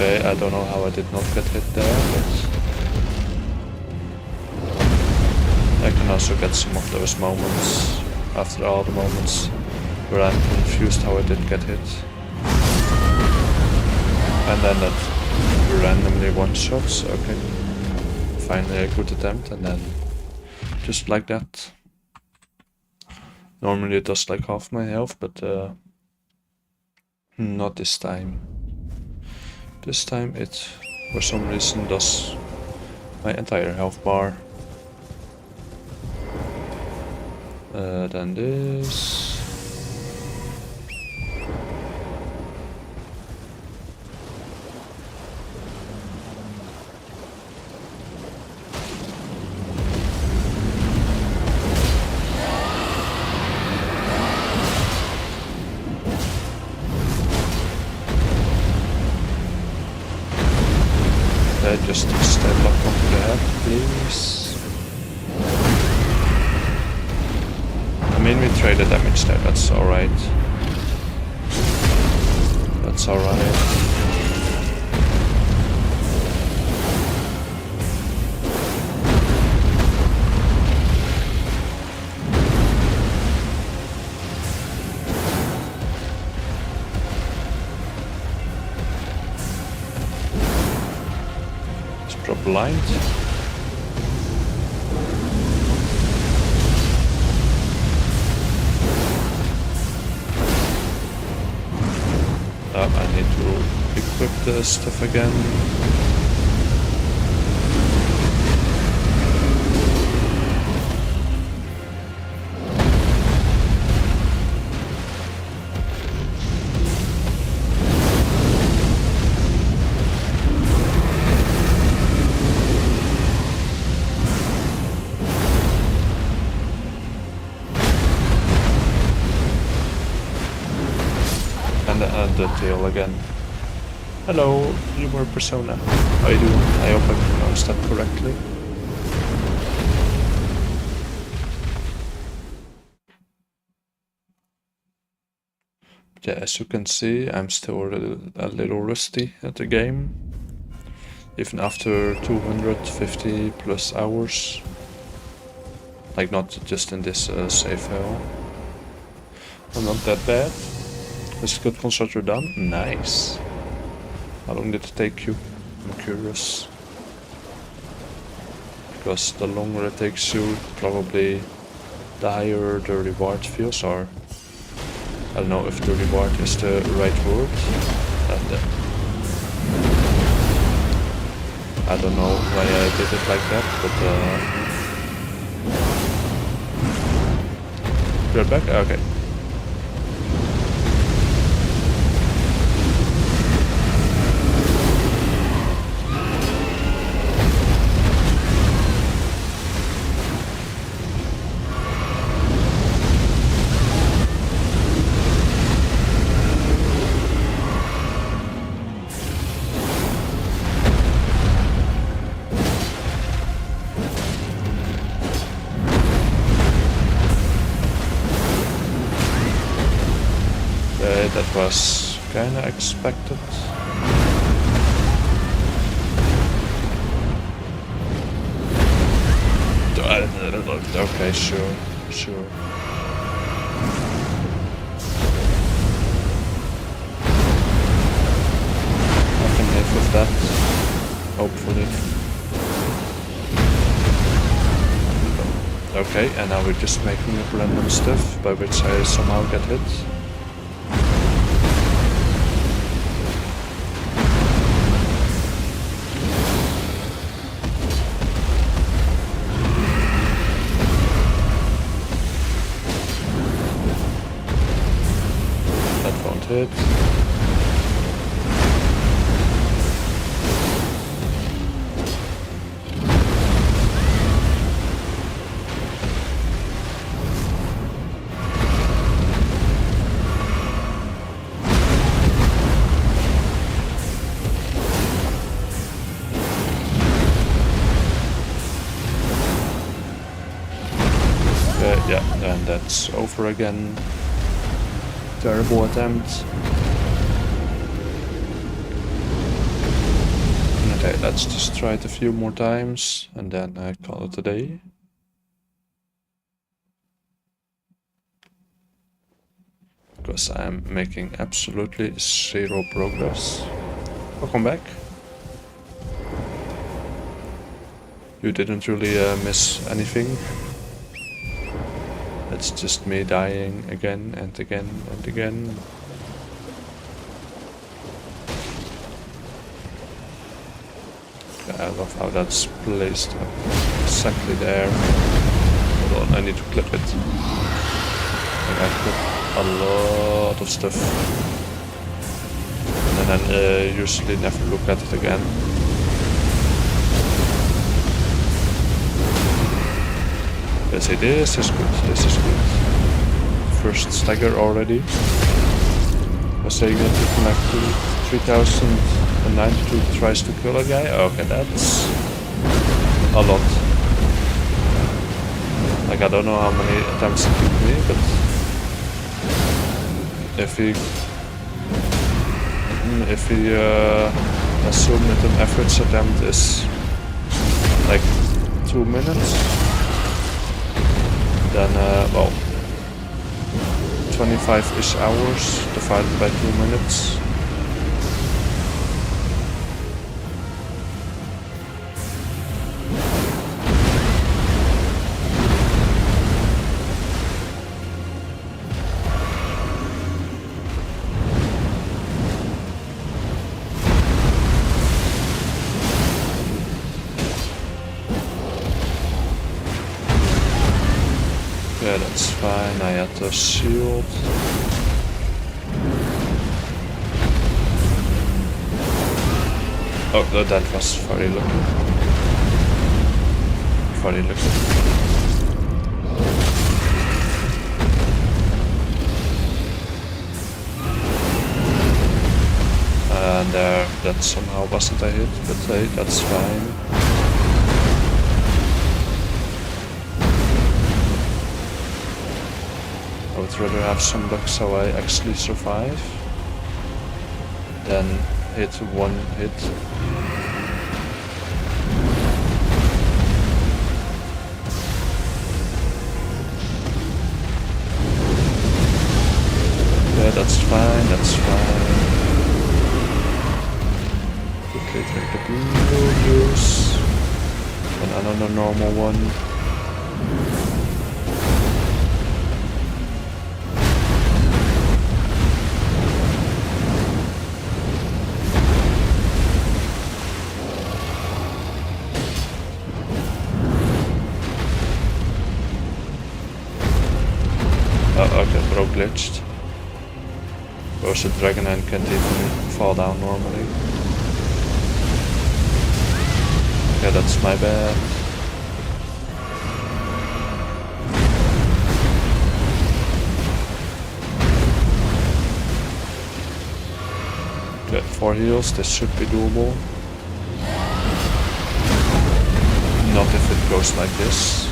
Okay, I don't know how I did not get hit there, but I can also get some of those moments after all the moments where I'm confused how I did get hit. And then that randomly one-shots, okay. Finally a good attempt, and then just like that. Normally it does like half my health, but not this time. This time it, for some reason, does my entire health bar. Then this. Just stay locked onto the head, please. I mean, we traded damage there, that's alright. That's alright. Blind. I need to equip the stuff again. And the tail again. Hello, you were Persona. How you doing? I hope I pronounced that correctly. Yeah, as you can see, I'm still a little rusty at the game. Even after 250 plus hours. Like, not just in this save file. Well, not that bad. Is the good constructor done? Nice. How long did it take you? I'm curious. Because the longer it takes you, probably the higher the reward feels, or I don't know if the reward is the right word. I don't know why I did it like that, but you're back? Okay. That was kinda expected. Okay, sure. I can live with that, hopefully. Okay, and now we're just making up random stuff, by which I somehow get hit. Hit. Yeah, and that's over again. Terrible attempt. Okay, let's just try it a few more times and then I call it a day. Because I'm making absolutely zero progress. Welcome back. You didn't really miss anything. It's just me dying again and again and again. I love how that's placed exactly there. Hold on, I need to clip it. Like I clip a lot of stuff. And then usually never look at it again. Let's say this is good, this is good. First stagger already. Was saying that to connect to 3092 tries to kill a guy. Okay, that's a lot. Like I don't know how many attempts it took me, but if he assume that an average attempt is like 2 minutes. Then, well, 25-ish hours divided by 2 minutes. Yeah, that's fine. I had a shield. Oh, no, that was very lucky. Very lucky. And that somehow wasn't a hit, but hey, that's fine. I would rather have some luck so I actually survive than hit one hit. Yeah, that's fine, that's fine. Quickly drink the blue juice. And another normal one. Oh, okay, bro glitched. Where's the dragon and can't even fall down normally. Yeah, that's my bad. Okay, 4 heals, this should be doable. Not if it goes like this.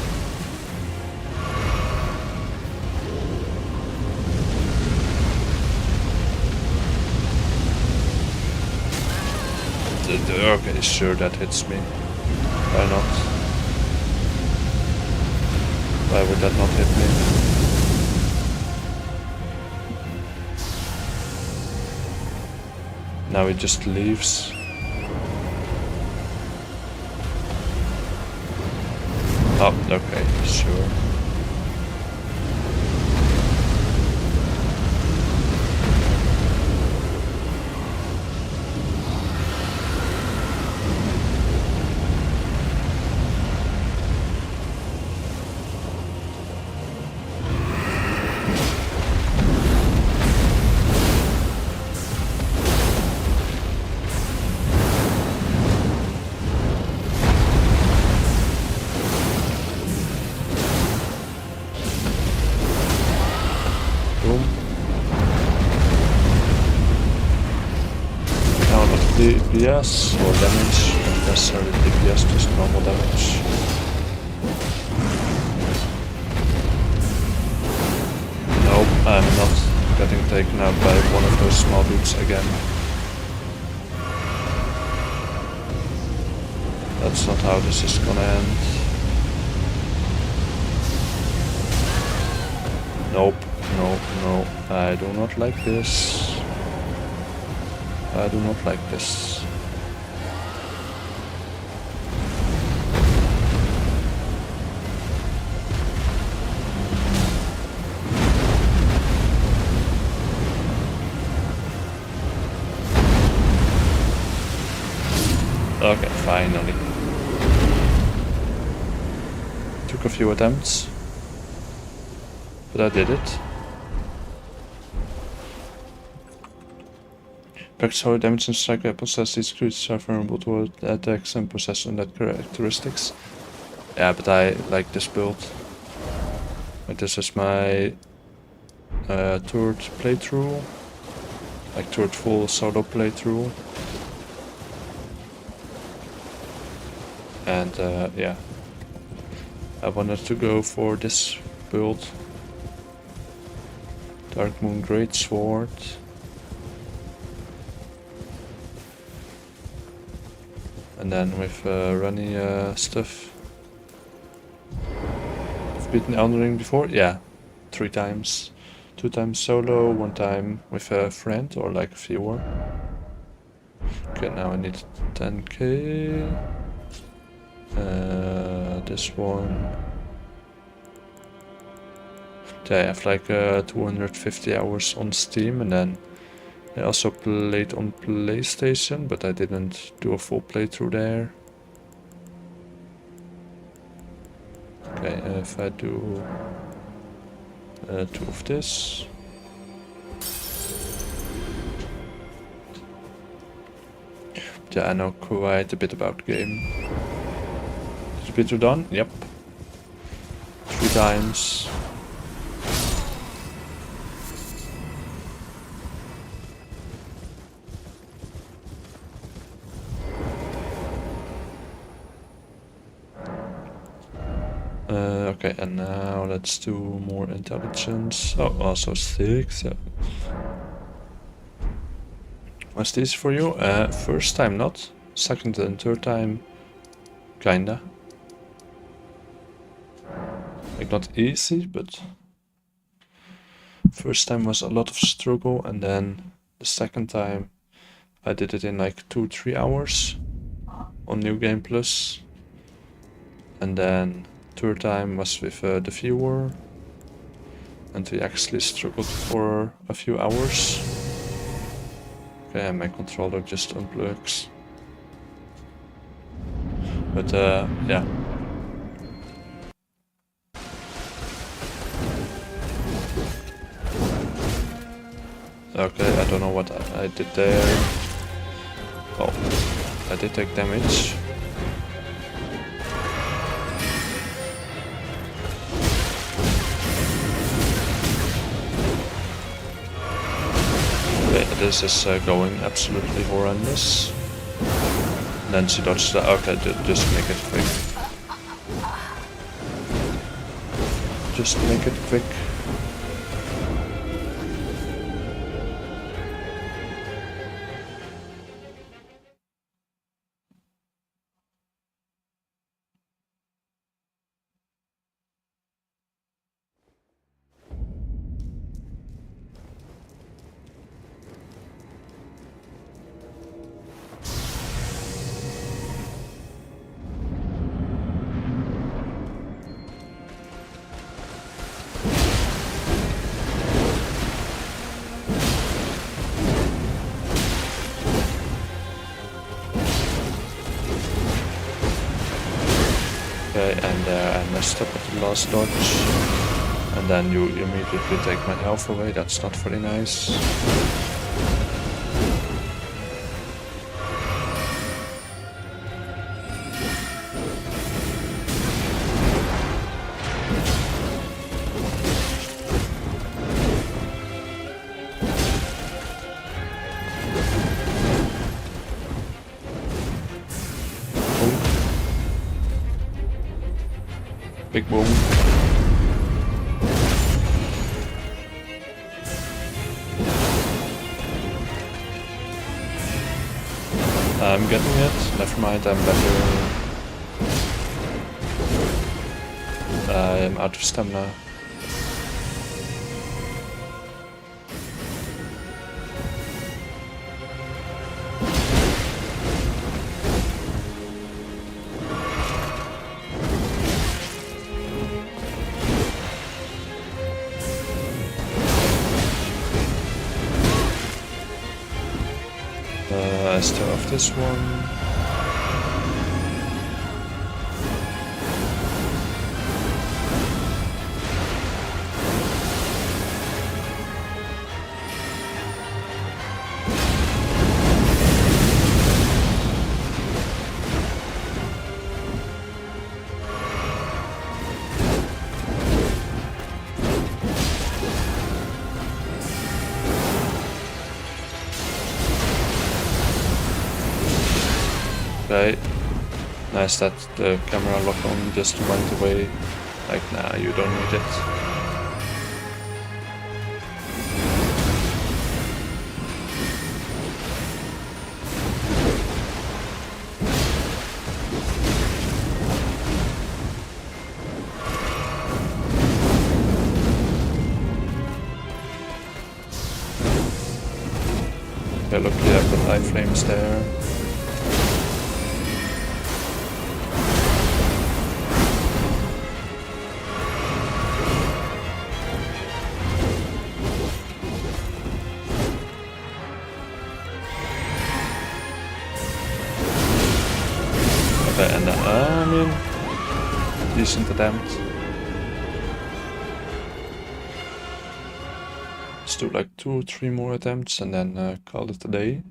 Okay, sure, that hits me. Why not? Why would that not hit me? Now it just leaves. Oh, okay, sure. DPS or damage, not necessarily DPS, just normal damage. Nope, I'm not getting taken out by one of those small dudes again. That's not how this is gonna end. Nope, no, I do not like this. I do not like this. Okay, finally. Took a few attempts, but I did it. Practice how damage and strike weapons as these creatures are vulnerable to attacks and possess undead characteristics. Yeah, but I like this build. But this is my third playthrough. Like third full solo playthrough. And yeah. I wanted to go for this build. Dark Moon Greatsword. And then with runny stuff. I've beaten eldenring before? Yeah, 3 times. 2 times solo, 1 time with a friend or like a viewer. Okay, now I need 10k. This one. Yeah, I have like 250 hours on Steam, and then I also played on PlayStation, but I didn't do a full playthrough there. Okay, if I do 2 of this. Yeah, I know quite a bit about the game. Is the playthrough done? Yep. 3 times. Okay, and now let's do more intelligence. Oh, also 6. Was this for you? First time not. Second and third time, kinda. Like not easy, but first time was a lot of struggle, and then the second time I did it in like 2-3 hours on New Game Plus, and then third time was with the viewer, and we actually struggled for a few hours. Okay, and my controller just unplugs. But yeah. Okay, I don't know what I did there. Oh, I did take damage. Okay, this is going absolutely horrendous. Then she dodged the... Okay, just make it quick. Just make it quick. Okay, and I messed up with the last dodge. And then you immediately take my health away, that's not very nice. Big boom. I'm getting it. Never mind, I'm better. I'm out of stamina. I still have this one. Okay, nice that the camera lock on just went away. Like, nah, you don't need it. Okay, luckily I've got iframes there. Okay, and I mean, decent attempt. Let's do like 2 or 3 more attempts and then call it a day.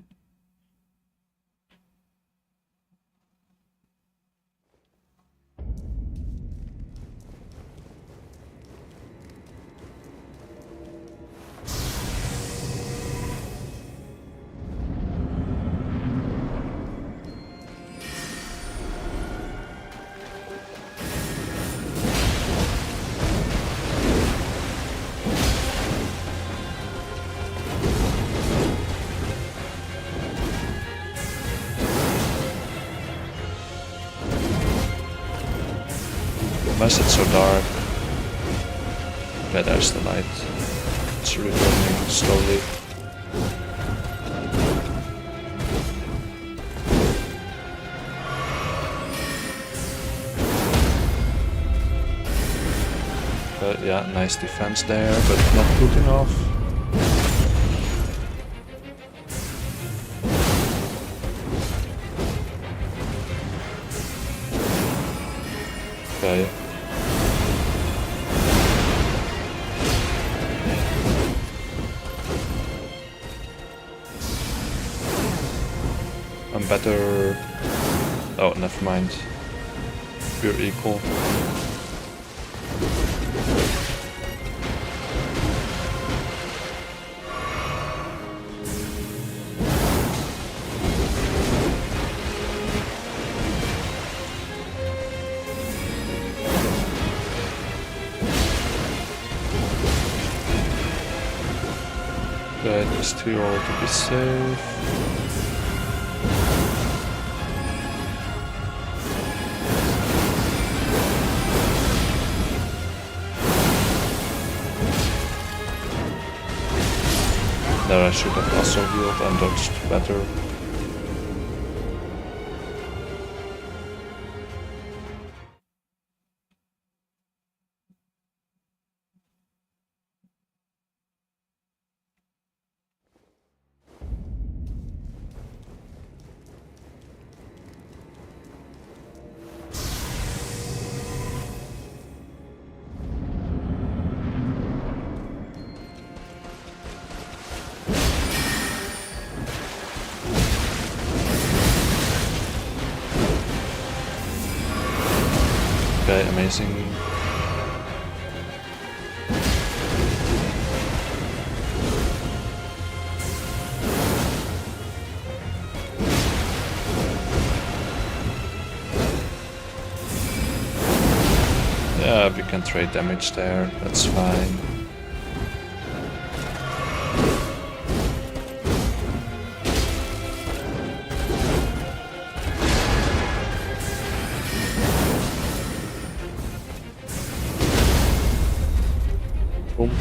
Why is it so dark? Okay, there's the light. It's returning slowly. But yeah, nice defense there, but not good enough. Okay. I'm better. Oh, never mind. We're equal. Okay, just heal to be safe. There I should have also healed and dodged better. Okay, amazing. Yeah, we can trade damage there, that's fine. Boom.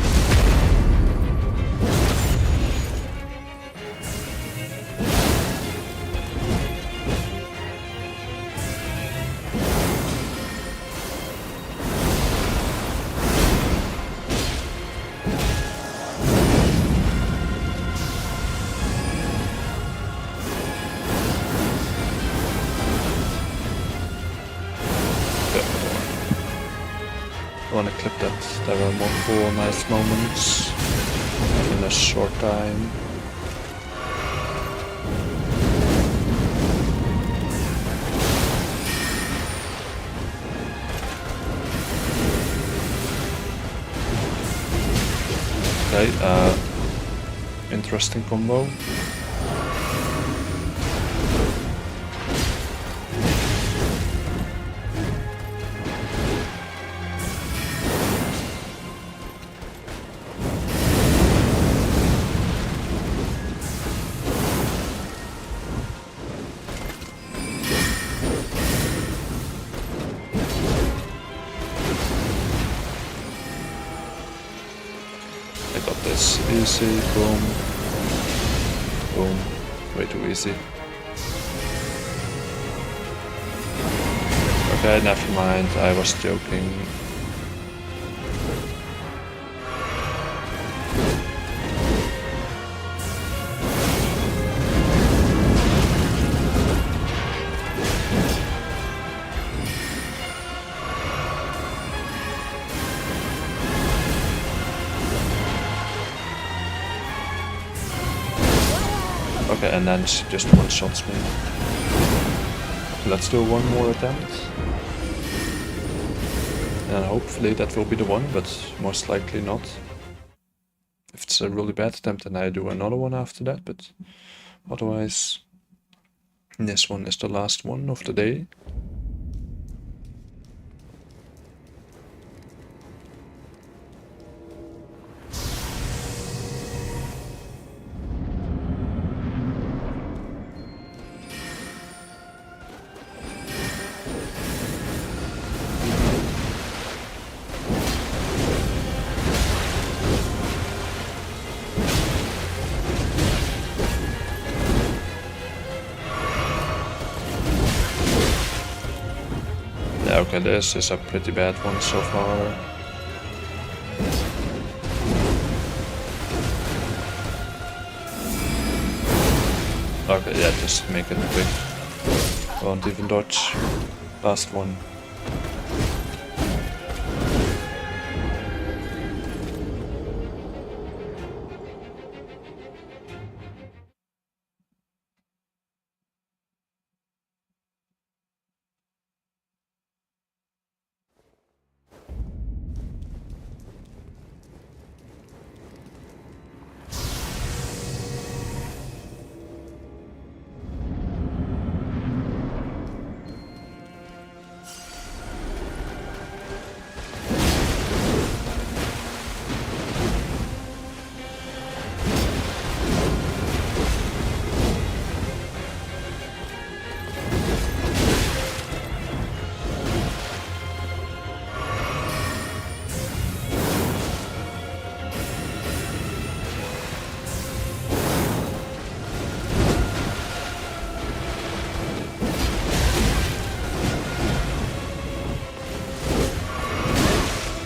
I want to clip that. There are multiple nice moments in a short time. Okay, interesting combo. I got this. Easy, boom. Boom. Way too easy. Okay, never mind. I was joking. Okay, and then she just one-shots me. Let's do one more attempt. And hopefully that will be the one, but most likely not. If it's a really bad attempt, then I do another one after that, but otherwise, this one is the last one of the day. Yeah, okay, this is a pretty bad one so far. Okay, yeah, just make it quick. Won't even dodge. Last one.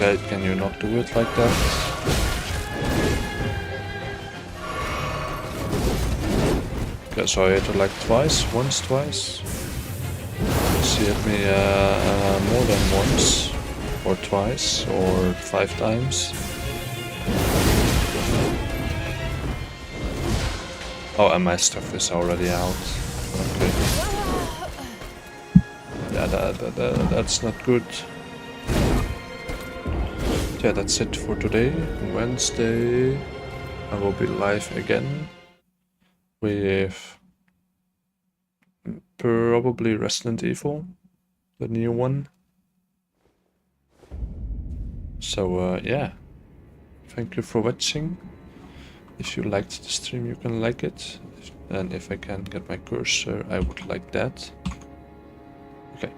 Okay, can you not do it like that? Okay, so I hit it like twice, once, twice. She hit me more than once, or twice, or 5 times. Oh, and my stuff is already out. Okay. Yeah, that's not good. Yeah, that's it for today. Wednesday, I will be live again with probably Resident Evil, the new one. So yeah, thank you for watching. If you liked the stream, you can like it, and if I can get my cursor, I would like that. Okay.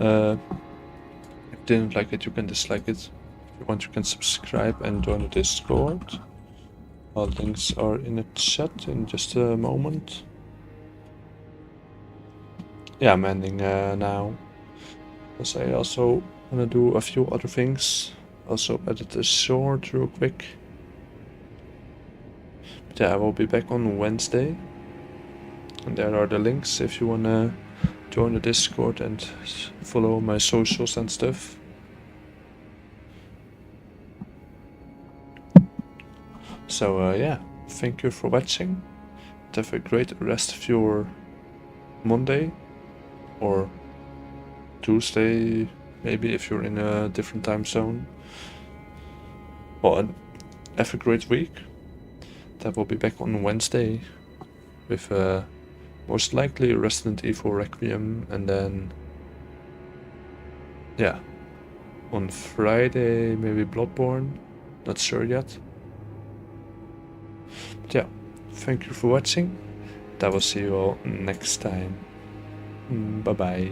If you didn't like it, you can dislike it. If you want, you can subscribe and join the Discord. All links are in the chat in just a moment. Yeah, I'm ending now, because I also want to do a few other things. Also edit the short real quick. But yeah, I will be back on Wednesday. And there are the links if you want to join the Discord and follow my socials and stuff. So yeah, thank you for watching. Have a great rest of your Monday or Tuesday, maybe if you're in a different time zone. Well, have a great week. That will be back on Wednesday with most likely Resident Evil Requiem, and then yeah, on Friday maybe Bloodborne, not sure yet. But yeah, thank you for watching. I will see you all next time. Bye bye.